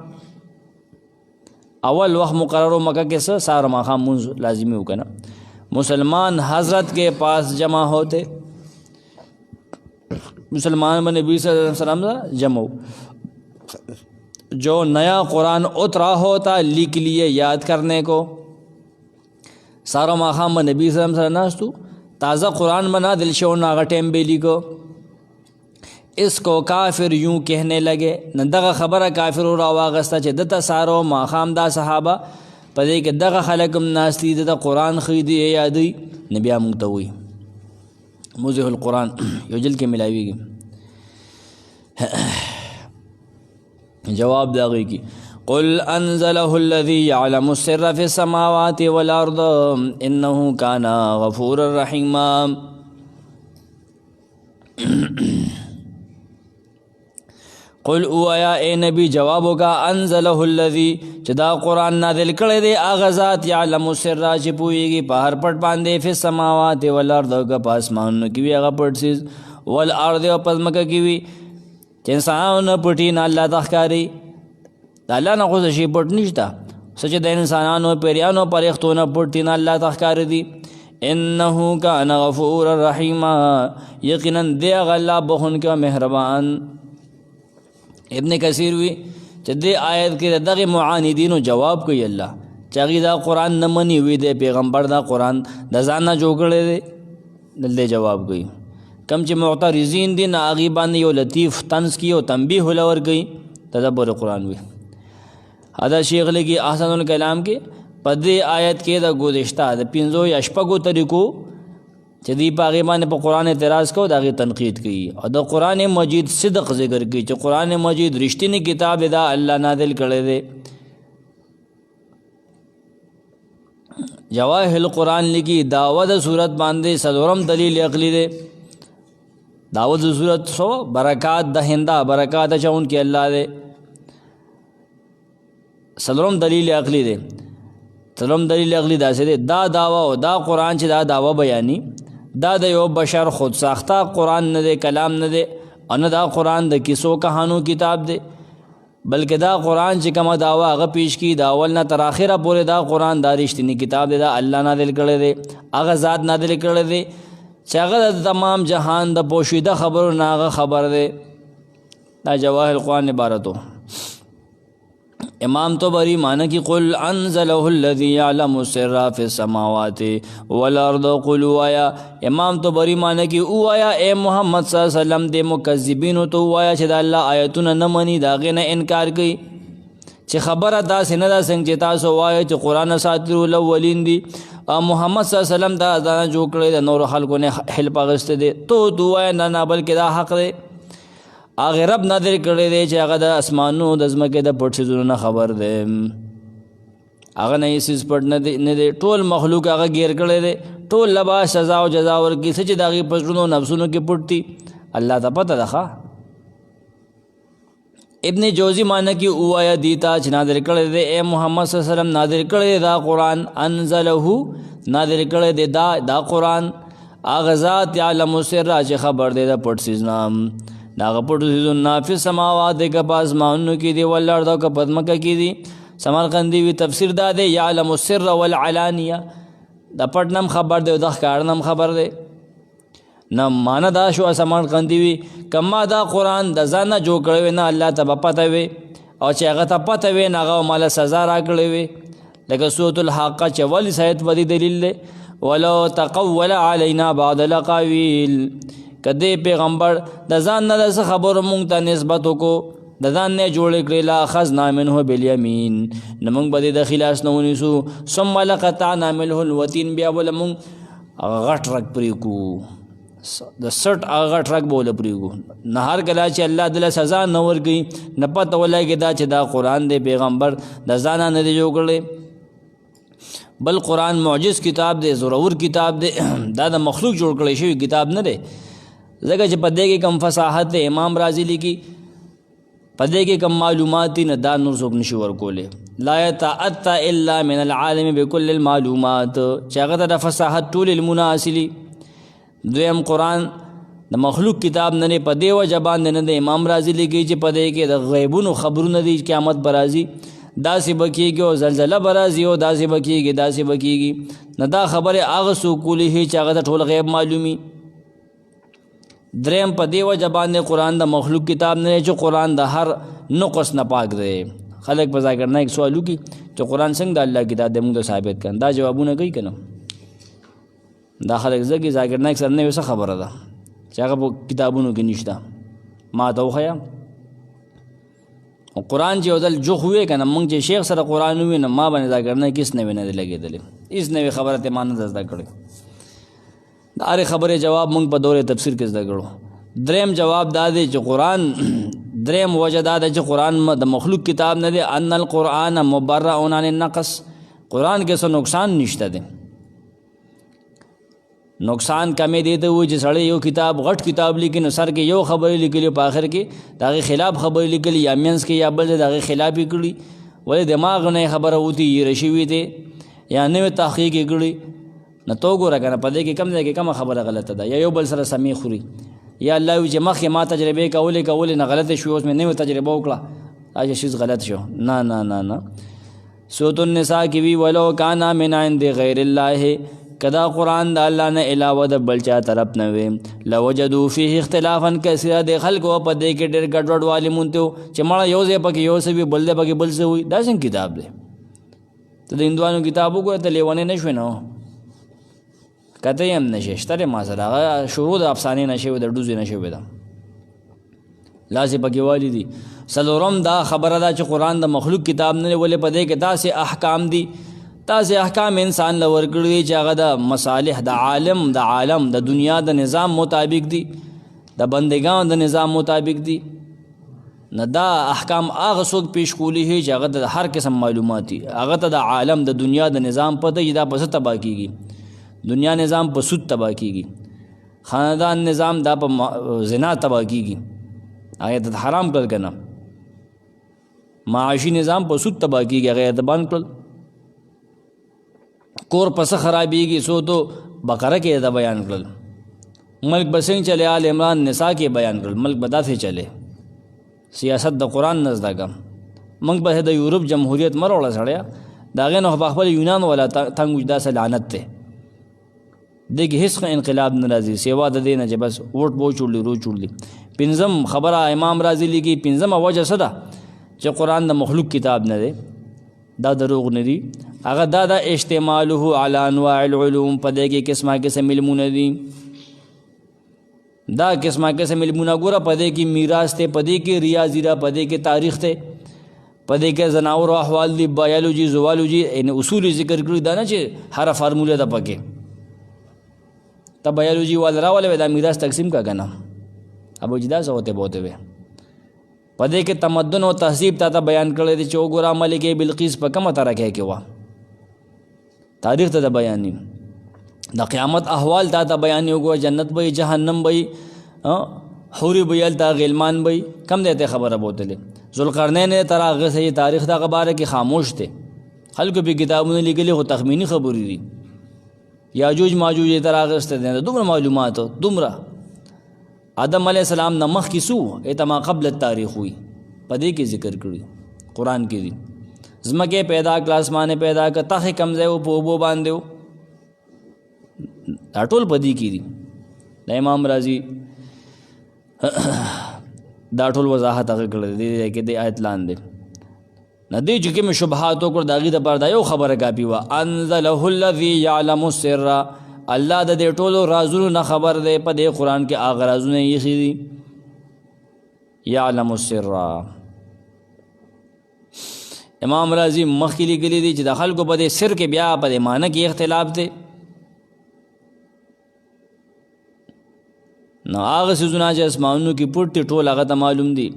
Speaker 1: اول وقت مقرر و مکہ کے سار ماخام منز لازمی ہو کنا مسلمان حضرت کے پاس جمع ہوتے مسلمان میں نبی صلی اللہ علیہ وسلم سے جمع ہو جو نیا قرآن اترا ہوتا لکھ لیے یاد کرنے کو سارا ماخام میں نبی صلی اللہ علیہ وسلم ناستو تازہ قرآن بنا دل شو ناغا ٹیم بیلی کو اس کو کافر یوں کہنے لگے ندغه خبره کافر را واغسته چې دته سارو ماخام دا صحابه پدې کې دغه خلکم ناستی د قرآن خریدي یادي نبی موږ ته وی موزه القرآن یو جل کې ملاویږي جواب داغي کی قل انزله الذي يعلم السر في السماوات والارض انه كان غفورا رحيما قل اویا اے نبی جواب ہوگا انزله الذی چدا قرآن نازل کړی دی هغه ذات یعلم السر چې پوهیږي په هر پټ باندې فی السماوات والارض که په اسمانونو کې وي هغه پټ سیز والارض او په ځمکه کې وي چې انسانانو پټي نه الله ته ښکاري د الله نه خو څه شي پټ نشته څه چې د انسانانو پیریانو پرښتونه پټ نه الله ته ښکاري دي انه کان غفور رحیم یقینا دی هغه الله بخونکی مهربان ابن کثیر وی چې دې آیت کې دغه معاندینو جواب کوي الله چې هغه دا قرآن نه مني وي د پیغمبر دا قرآن د ځان نه جوړ کړی دی دلته جواب کوي کم چې معترضین دي نه هغې باندې یو لطیف طنز کی او تنبیه ولور کوي تدبر قرآن وي دا شیخ لګي احسن الکلام کې په دې آیت کې د گذشته د 5 یا 6 طریقو چې دی په هغې باندې په قرآن اعتراض کو د هغې تنقید کوي او د قرآن مجید صدق ذکر کوي چې قرآن مجید رښتینی کتاب دا الله نازل کړی دی جواهر القرآن لګي دعوه د صورت باندې څلورم دلیل عقلی دی دعوه د صورت سو برکات دهنده برکات اچونکي الله دی څلورم دلیل عقلی دی څلورم دلیل عقلی داسې دی دا دعوه او دا قرآن چې دا دعوه بیاني دا د یو بشر خود ساخته قرآن نه دی کلام نه دی او نه دا قرآن د کیسو کہانو کتاب دی بلکې دا قرآن چې کومه دعوه هغه پیش کی دا اول نه تر اخره پورې دا قرآن دا رښتینی کتاب دی دا الله نازل کړی دی هغه ذات نازل کړی دی چې هغه د تمام جهان د پوشیده خبرو نه هغه خبر دی دا جواهر القرآن عبارتو امام طبری معنی کی قل انزله الذي يعلم السر في السماوات والارض قل وایا امام طبری معنی کی او آیا اے محمد صلی اللہ علیہ وسلم دے مکذبین تو وایا چې د الله آیتونه نه مني دا غنه انکار کوي چې خبره دا سینه دا څنګه چې تاسو وایي چې قران اساطیر الاولین دی او محمد صلی الله علیہ وسلم دا ځان جوړ کړی د نور خلکو نه حل پاغسته دي تو دوه نه بلکې دا حق دی هغه رب نادر کړی دی چې هغه د اسمانو د ځمکې د پټ څیزونو نه خبر دی هغه نه هیڅ پټ نه دی ټول مخلوق هغه گیر کړی دی ټول لبا سزا او جزا ورکړي چې د هغې په زړونو نفسونو کې پټ دي الله ته پته ده ابن جوزی معنی کی او آیا دیتا چې نادر کړی دی اے محمد صلی الله علیه وسلم نادر کړی دا قرآن انزله نادر کړی دی دا قرآن هغه ذات یعلم السر چې خبر دی د پټ څیزونه دا غپټو سیزون نافذ سماوات که پاس مانو کی دی والارض که پدمکه کی دی سمرقندی وی تفسیر دا دی یعلم السر والعلانیه دا پټنم خبر دی د ښکارنم خبر دی نه معنا دا شو سمرقندی وی کما دا قرآن د ځان نه جوړ کړی نه الله ته پته وي او چې هغه ته پته وي نه هغه مال سزا راکړی وي لکه سورۃ الحاقه چې ولی سایت بدی دلیل دی ولو تقول علینا بعض الاقاویل کدی پیغمبر د ځان نه د خبرو مونږ ته نسبت وکړو د ځان نه جوړ کړی لا اخذنا منه بالیمین نو مونږ به د خلاص نه ونیسو ثم لقطعنا منه الوتین بیا بل مونږ غټ رک پریکو د سټ غټ رک بوله پریکو نه هر کله چې الله دله سزا نه ورکوي نه پته ولګي دا چې دا قرآن دی پیغمبر د ځان نه دی جوړ کړی بل قرآن معجز کتاب دی زورور کتاب دی دا د مخلوق جوړ کړی شوی کتاب نه دی ځکه چې په دې کې کم فصاحت دی امام رازی لیکي په دې کې کم معلومات دي نه دا نور څوک نشي ورکولی لا یتعطى الا من العالم بكل المعلومات چې هغه ته د فصاحت ټول علمونه حاصلي دویم قرآن د مخلوق کتاب نه په دې وجه باندې نه د امام رازي لیکي چې په دې کې د غیبونو خبرونه دي قیامت به راځي داسې به کېږي او زلزله به راځي او داسې به کېږي داسې به کېږي نه دا خبرې هغه څوک کولی شي چې هغه ته ټول غیب معلومي دریم په دې وجه باندې قرآن د مخلوق کتاب نه چې قرآن د هر نقص نه پاک دی خلک په ذاکر نایک سوال وکړي چې قرآن څنګه د الله کتاب دی موږ ته ثابت کړه دا جوابونه کوي که نه دا خلک زګي ذاکر نایک سره نوې څه خبره ده چې هغه په کتابونو کې نشته ما ته وښیه قرآن چې یو ځل جوخ ووی که نه موږ چې شیخ سره قرآن ووي نه ما باندې ذاکر نایک هېڅ نوې نه دی لګېدلی هېڅ نوې خبره ته ما نه ده زده کړې د هرې خبرې جواب موږ په دور تفسیر کې زده کړو دریم جواب دا دی چې قرآن دریم وجه دا ده چې قرآن د مخلوق کتاب نه دی ان القرآن مبرأ عن النقص قرآن کې څه نقصان نشته دی نقصان کمې دی ته وایي چې سړی یو کتاب غټ کتاب لیکي نو سر کې یو خبرې لیکلي په آخر کې د هغې خلاف خبرې لیکلي یا منځ کې یا بل ځای د هغې خلاف یې کړي ولې دماغ نه یې خبره وتي یېره شوي دی یا نوې تحقیق یې کړي نه تو ګوره که نه په دې کې کم ځای کې کومه خبره غلطه ده یا یو بل سره سمې خوري یا الله وي چې مخکې ما تجربې کولې نه غلطې شوې اوس مې نوې تجربه وکړه دا شیز غلط شو نه نه نه نه سورة النساء کې وی ولو کان من عند غیر الله کدا قرآن د الله نه علاوه د بل چا طرف نه وي لوجدوا فيه اختلافا کثیرا د خلکو په دې کې ډېر ګډوډ والی مونته چې مړه یو ځای پکې یو څه وي بل ځای پکې بل څه وي دا څنګه کتاب دی ته د هندوانو کتاب وګوره ته لیونی نه شوې نو کته یې هم نشي شته ما سره هغه شروع د افسانې نه شوې د ډوزې نه شوې ده لاسې پکې والی دي څلورم دا خبره ده چې قرآن د مخلوق کتاب نه ولې په دې کې داسې احکام دي داسې احکام انسان له ورکړي دي چې هغه د مصالح د عالم د دنیا د نظام مطابق دي د بندګانو د نظام مطابق دي نه دا احکام هغه څوک پیش کولی شي چې هغه د هر قسم معلومات دي هغه ته د عالم د دنیا د نظام پته چې دا په څه تباه کېږي دنیا نظام په سود تباه کېږي خاندان نظام دا په زنا تباه کېږي هغه ته حرام کړل که نه معاشي نظام په سود تباه کېږي هغه ته بند کړل کور پس خرابېږي سو تو بقره کې دا بیان کړل ملک به څنګه چلے آل عمران نساء کې بیان کړل ملک به داسې چلے سیاست د قرآن نه زده کړه موږ به د یورپ جمهوریت مه راوړه سړیه د هغې نه خو په خپل یونان والا تنګ وي داسې لعنت دی دې کې هېڅ انقلاب نه راځي سیوا د دې نه چې بس ووټ به وچوړلي روچوړلي پنځم خبره امام رازي لیکي پنځمه وجه څه ده چې قرآن د مخلوق کتاب نه دی دا دروغ نه دي هغه دا د اشتماله علی انواع العلوم په دې کې قسمه قسم علمونه دي دا قسمه قسم علمونه ګوره په دې کې میراث دی په دې کې ریاضي ده په دې کې تاریخ دی په دې کې ځناور احوال دي بایولوژي زوالوجي یعنې اصول ذکر کړي دا نه چې هره فارموله ده پکې ته بایولوژي والا راولې دا میراث تقسیم کا کنه ابو جدا څه ہوتے بہتے وے په دې کې تمدن او تهذیب تا بیان کړی دی چې وګوره ملکه بلقیس په کومه طرحه کې وه تاریخ ته بیانې د قیامت احوال تا بیان وګوره جنت به جهنم به حوري به هلته غلمان به کم دی ته خبره بوتلې ذوالقرنین تر هغه صحیح تاریخ دغه باره کې خاموش دی خلکو به کتابونه لیکلي خو تخمینی خبرې دي یاجوج ماجوج تر هغه سته دي دومره معلومات دومره آدم علیہ السلام نه مخکې سو ایتما قبل التاریخ وي په دې کې ذکر کړي قرآن کې دي ځمکې پیدا کړه اسمانې پیدا کړه تخې کم ځای و په اوبو باندې و دا ټول په دې کې دي د امام رازي دا ټول وضاحت هغه کړی دی کې د آیت لاندې نه دی چې کوم شبهات وکړ د هغې دپاره دا یو خبره کافي وه انزله الذي يعلم السر الله د دې ټولو رازونو نه خبر دی په دې قرآن کې هغه رازونه یې ایښي دي یعلم السر امام رازي مخکې لیکلي دي چې د خلکو په دې سر کې بیا په دې معنی کې اختلاف دی نو هغه څیزونه چې اسمانونو کې پټ دي ټول هغه ته معلوم دي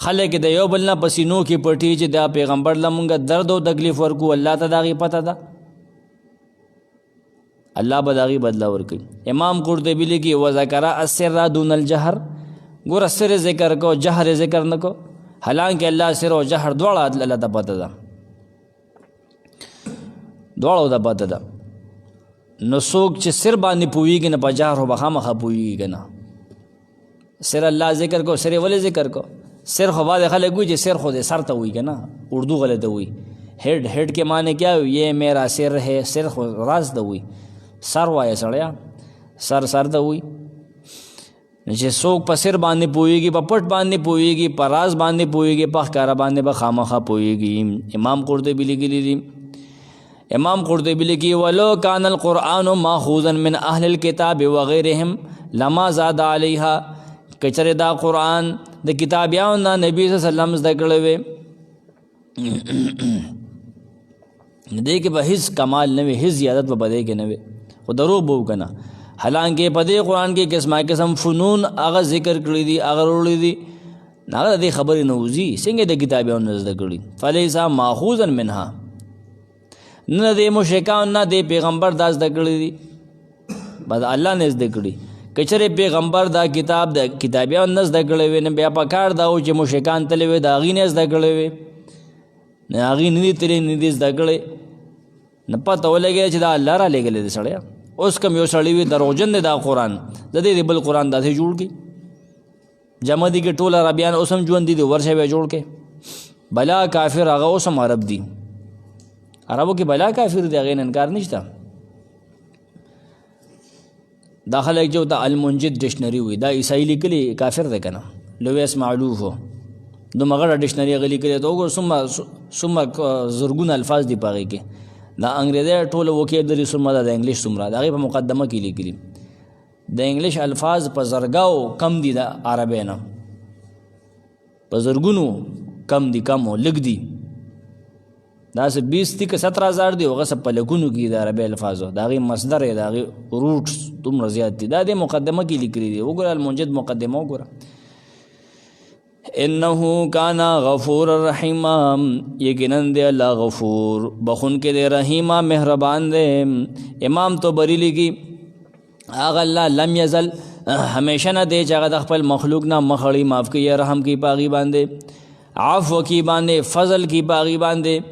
Speaker 1: خلک د یو بل نه په سینو کې پټي چې دا پیغمبر له مونږ درد او تکلیف ورکو الله ته د هغې پته ده الله به د هغې بدله ورکوي امام قرطبي لیکي وذکر السر دون الجهر ګوره سر ذکر کو جهر ذکر نه کو حالانکه الله سر او جهر دواړه الله ته پته ده دواړو ته پته ده نو څوک چې سر باندې پوهېږي نه په جهر خو به خامخا پوهېږي که نه سر الله ذکر کو سر ولې ذکر کو سر خو بعد خلک وایي چې سر خو دې سر ته وایي که نه اردو غلط وایي هیډ کے معنی کیا ہوئی یہ میرا سر ہے سر خو راز ته وایي سر وایه سړیا سر ته وایي چې څوک په سر باندې پوهېږي په پټ باندې پوهېږي په راز باندې پوهېږي په ښکاره باندې به خامخا پوهېږي امام قرطبي لیکلي دي امام قرطبي لیکي ولو کان القرآن ماخوذا من اهل الكتاب وغیرهم لما زاد علیها کچره دا قرآن د کتابیانو نه نبی صلی الله علیه وسلم زده کړی وی دې کې به هیڅ کمال نه وي هیڅ زیادت به دې کې نه وي خو دروغ به وکنه حالانکه په دې قرآن کې قسم فنون هغه ذکر کړی دي هغه وروړي دي هغه دې خبرې نه وځي څنګه د کتابیانو نه زده کړي فلیس ماخوذا منها نه د مشرکان نه د پیغمبر دا زده کړی دي بس الله نه زده کړي کچره پیغمبر دا کتاب د کتابیانو نه زده کړی وي نه بیا په کار دا و چې مشرکان تللی وي د هغې نه زده کړی وي نه هغې نه دي تللی نه دي زده کړی نه پته ولګېده چې دا الله را لېږلی دی سړی اوس کوم یو سړی وي دروغجن دی دا قرآن د دې بل قرآن داسې جوړ کړي جمع دي کې ټول عربیان اوس هم ژوندي دي ورشه بیا جوړ کړي بلا کافر هغه اوس هم عرب دي عربو کې بلا کافر دی هغې نه انکار نشته دا خلک جو ته المنجد ډکشنري وي دا عیسائی لیکلي کافر دی که نه لویس معلوف و دومره غټه ډکشنري هغه لیکلې ته وګوره څومره زرګونه الفاظ دي په هغې کې دا انګریزی ټوله وکیبلري څومره ده د انګلیش څومره د هغې په مقدمه کې لیکلي د انګلیش الفاظ په زرګاو کم دي د عربۍ نه په زرګونو کم دي کم و لږ دي داسې 20 دي که 17,000 دي هغه څه په لکونو کې د عربۍ الفاظو د هغې مصدر یې د هغې روټس دومره زیات دي دا د مقدمه کې لیکلي دي وګوره المنجد مقدمه وګوره انه کان غفور الرحیم یقینا دی الله غفور بخون کې دی رحیم مهربان دی امام طبری لیکي هغه الله لم یزل همیشه نه دی چې هغه د خپل مخلوق نه مخړي معاف کوي رحم کوي پاغي باندې عفو کوي باندې فضل کوي پاغي باندې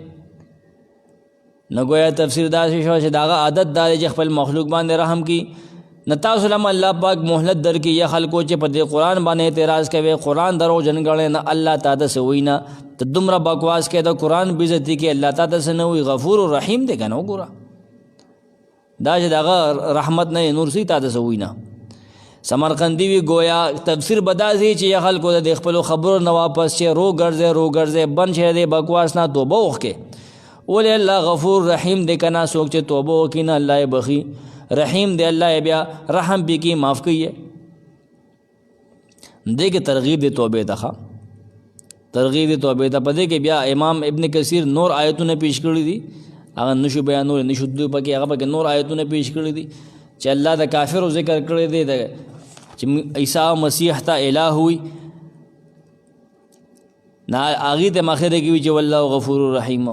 Speaker 1: نو گویا تفسیر داسې شو چې داغه عادت دا دی چې خپل مخلوق باندې رحم کوي نه تاسو لم الله پاک مهلت درکړي یا خلکو چې په دې قرآن باندې اعتراض کوي قرآن دروغجن ګڼي نه الله تعالی څه وایي نه ته دومره بکواس کوې د قرآن بېعزتي کوي الله تعالی څه نه وایي غفور رحیم دی که نه وګوره دا چې دغه رحمت نه نور څه تا ته څه وایي نه سمرقندي وي گویا تفسیر به داسې چې یا خلکو د خپلو خبرو نه واپس چې رو ګرځې بند شی دی بکواس نه توبه وکړي ولې الله غفور رحیم دی که نه څوک چې توبه وکړي نه الله یې بخي رحیم دی الله یې بیا رحم پې کړي معاف کوي دې کې ترغیب دی توبې ته ترغیب دی توبې ته په دې کې بیا امام ابن کثیر نور آیتونه پیش کړي دي هغه نشو بیانولی نشو دوی پکې هغه پکې نور آیتونه پیش کړي دي چې الله د کافرو ذکر کړی دی چې عیسی مسیح ته الہ وي نه هغې ته مخکې کې وي چې والله غفور رحیم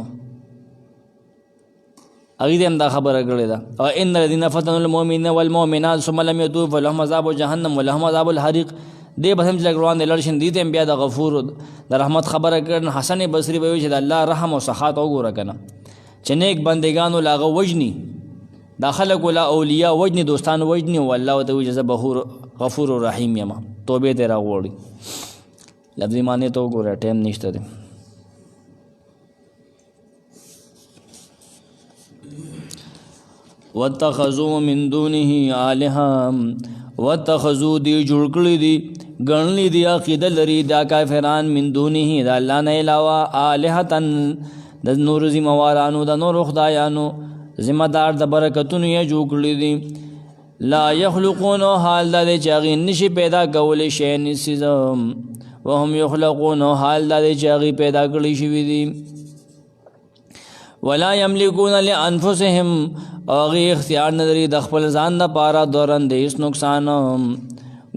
Speaker 1: هغې ته هم دا خبره کړې ده او ان الذین فتنوا المؤمنین والمؤمنات ثم لم یتوبوا فلهم عذاب جهنم ولهم عذاب الحریق دې به هم چې روان دی لړ شي دې ته هم بیا د غفور د رحمت خبره کړي حسن بصري به وي چې د الله رحم او سخات وګوره که نه چې نیک بندګانو له هغه وجني دا خلک ولا اولیاء وجني دوستان وجني او الله ورته وایي چې زه غفور رحیم یم توبې ته راغواړي لفظي معنی ته وګوره ټایم نشته دی واتخذوا من دونه آلهة واتخذوا دی جوړ کړي دي ګڼلي دي عقیده لري دا کافران من دونه د الله نه علاوه آلهة د نور ذموارانو د نور خدایانو ذمہ دار د برکتونو یې جوړ کړي دي لا یخلقون حال دا دی چې هغې نشي پیدا کولی شی نسیز وهم یخلقون حال دا دی چې هغې پیدا کړي شوي دي ولا یملکون لانفسهم هغې اختیار نه لري د خپل ځان دپاره دورن د هېڅ نقصان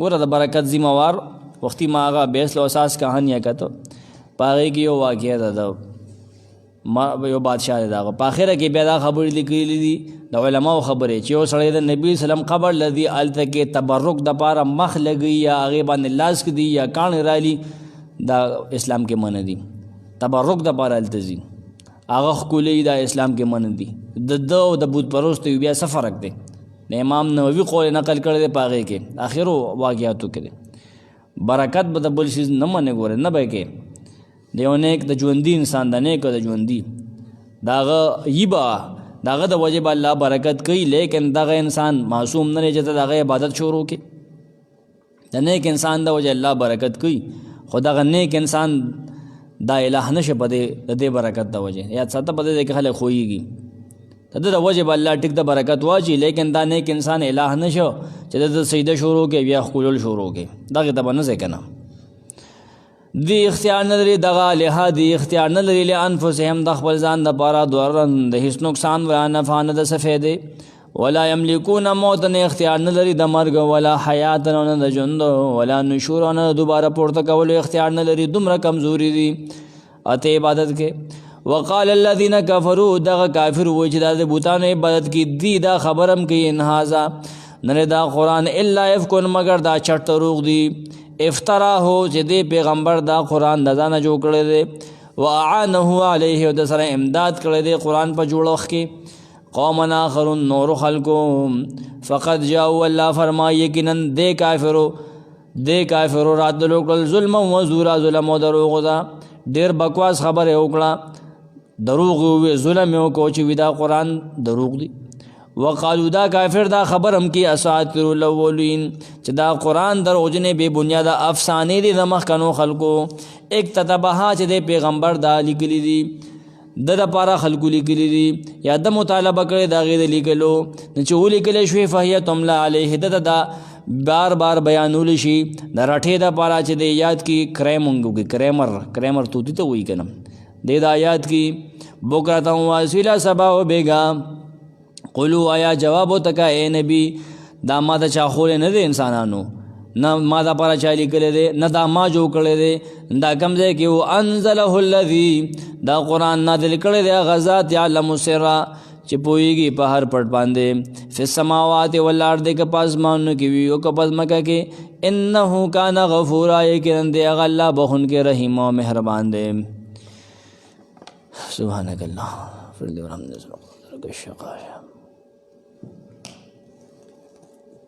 Speaker 1: ګوره د برکت ذموار وختي ما هغه بیس لو اساس کہانی کته په هغې کې یو واقعه ده یو بادشاه دی دغه په آخره کې بیا دا خبرې لیکلي دي د علماو خبرې چې یو سړی د نبي وسلم قبر لدی هلته کې تبرک دپاره مخ لګوي یا هغې باندې لاس کدي یا کاڼې رالي دا اسلام کې منع دي تبرک دپاره هلته ځي هغه ښکلي دا اسلام کې منع دي د ده او د بت پرستو بیا څه فرق دی د امام نووي قول نقل کړی دی په هغې کې آخرو واقعاتو کې دی برکت به د بل شي نه منې ګوره نه به کې د یو نیک د ژوندي انسان د نیک د ژوندي داغه یبا داغه د وجه به الله برکت کوي لیکن دغه انسان معصوم نه چې دغه عبادت شروع کې د نیک انسان د وجه الله برکت کوي خو دغه نیک انسان دا الہ نشه په دې برکت د وجه یا ساته په دې کې خلک خوېږي د وجه به الله ټیک د برکت واچي لیکن دا نیک انسان الہ نشو چې د سجده شروع کې بیا خولل شروع کې دغه ته به نه ځای کنه دی اختیار نه لري دغه الہ دی اختیار نه لري لانفسهم د خپل ځان دپاره ضررن د هیڅ نقصان ولا نفع نه د څه فایدې ولا یملکون موت نه اختیار نه لري د مرګ ولا حیات نه د ژوند ولا نشور نه دوباره پورته کولو اختیار نه لري دومره کمزوري دي اته عبادت کې وقال الذين كفروا دغه کافر و چې د بوتانو عبادت کې دی دا خبرم کوي ان هاذا نه دا قرآن الا يفكن مگر دا چټ دروغ دی افترا هو چې دی پیغمبر دا قرآن د ځانه جوړ کړی دی واعانه علیه او د سره امداد کړی دی قرآن په جوړښت کې قوم آخرون نور خلقو فقد جاءوا الله فرمایي یقینا دې کافرو راتلو کړل ظلم و زورا ظلم او دروغ دا ډېر بکواس خبره وکړه دروغ وی ظلم یو کو چې ودا قرآن دروغ دی وقالو دا کافر دا خبر هم کی اساطیر الاولین چې دا قرآن دروغجنې بے بنیاد افسانې دي د مخکنو خلکو اکتتبها چې د پیغمبر دا لیکلي دي د لپاره خلکو لیکلي دي یا د مطالبه کړي دا غیر لیکلو چې ولیکل شوی فهیه تملا علیه دا بار بار بیانول شي د رټې د پاره چې د یاد کی کریمر توتی ته وایي کنه د آیات کی بکرتا واسیلا سبا و بیگا قلو آیا جواب تکا اے نبی دا ما دا چاخول نه دے انسانانو نه ما دا پارا چالی کلے دے نه دا ما جو کلے دے دا کم دے کہ وہ انزلہ اللذی دا قرآن نازل کلے دے غزات یعلم سرا چې پوئیږي په هر پټ باندې فی السماوات والارض کې پاسمانو کې وی او که پس مکه کې انه کان غفورا یقینا دی هغه الله بخون کې رحیم او مهربان دی سبحانك الله فرد ورحمة الله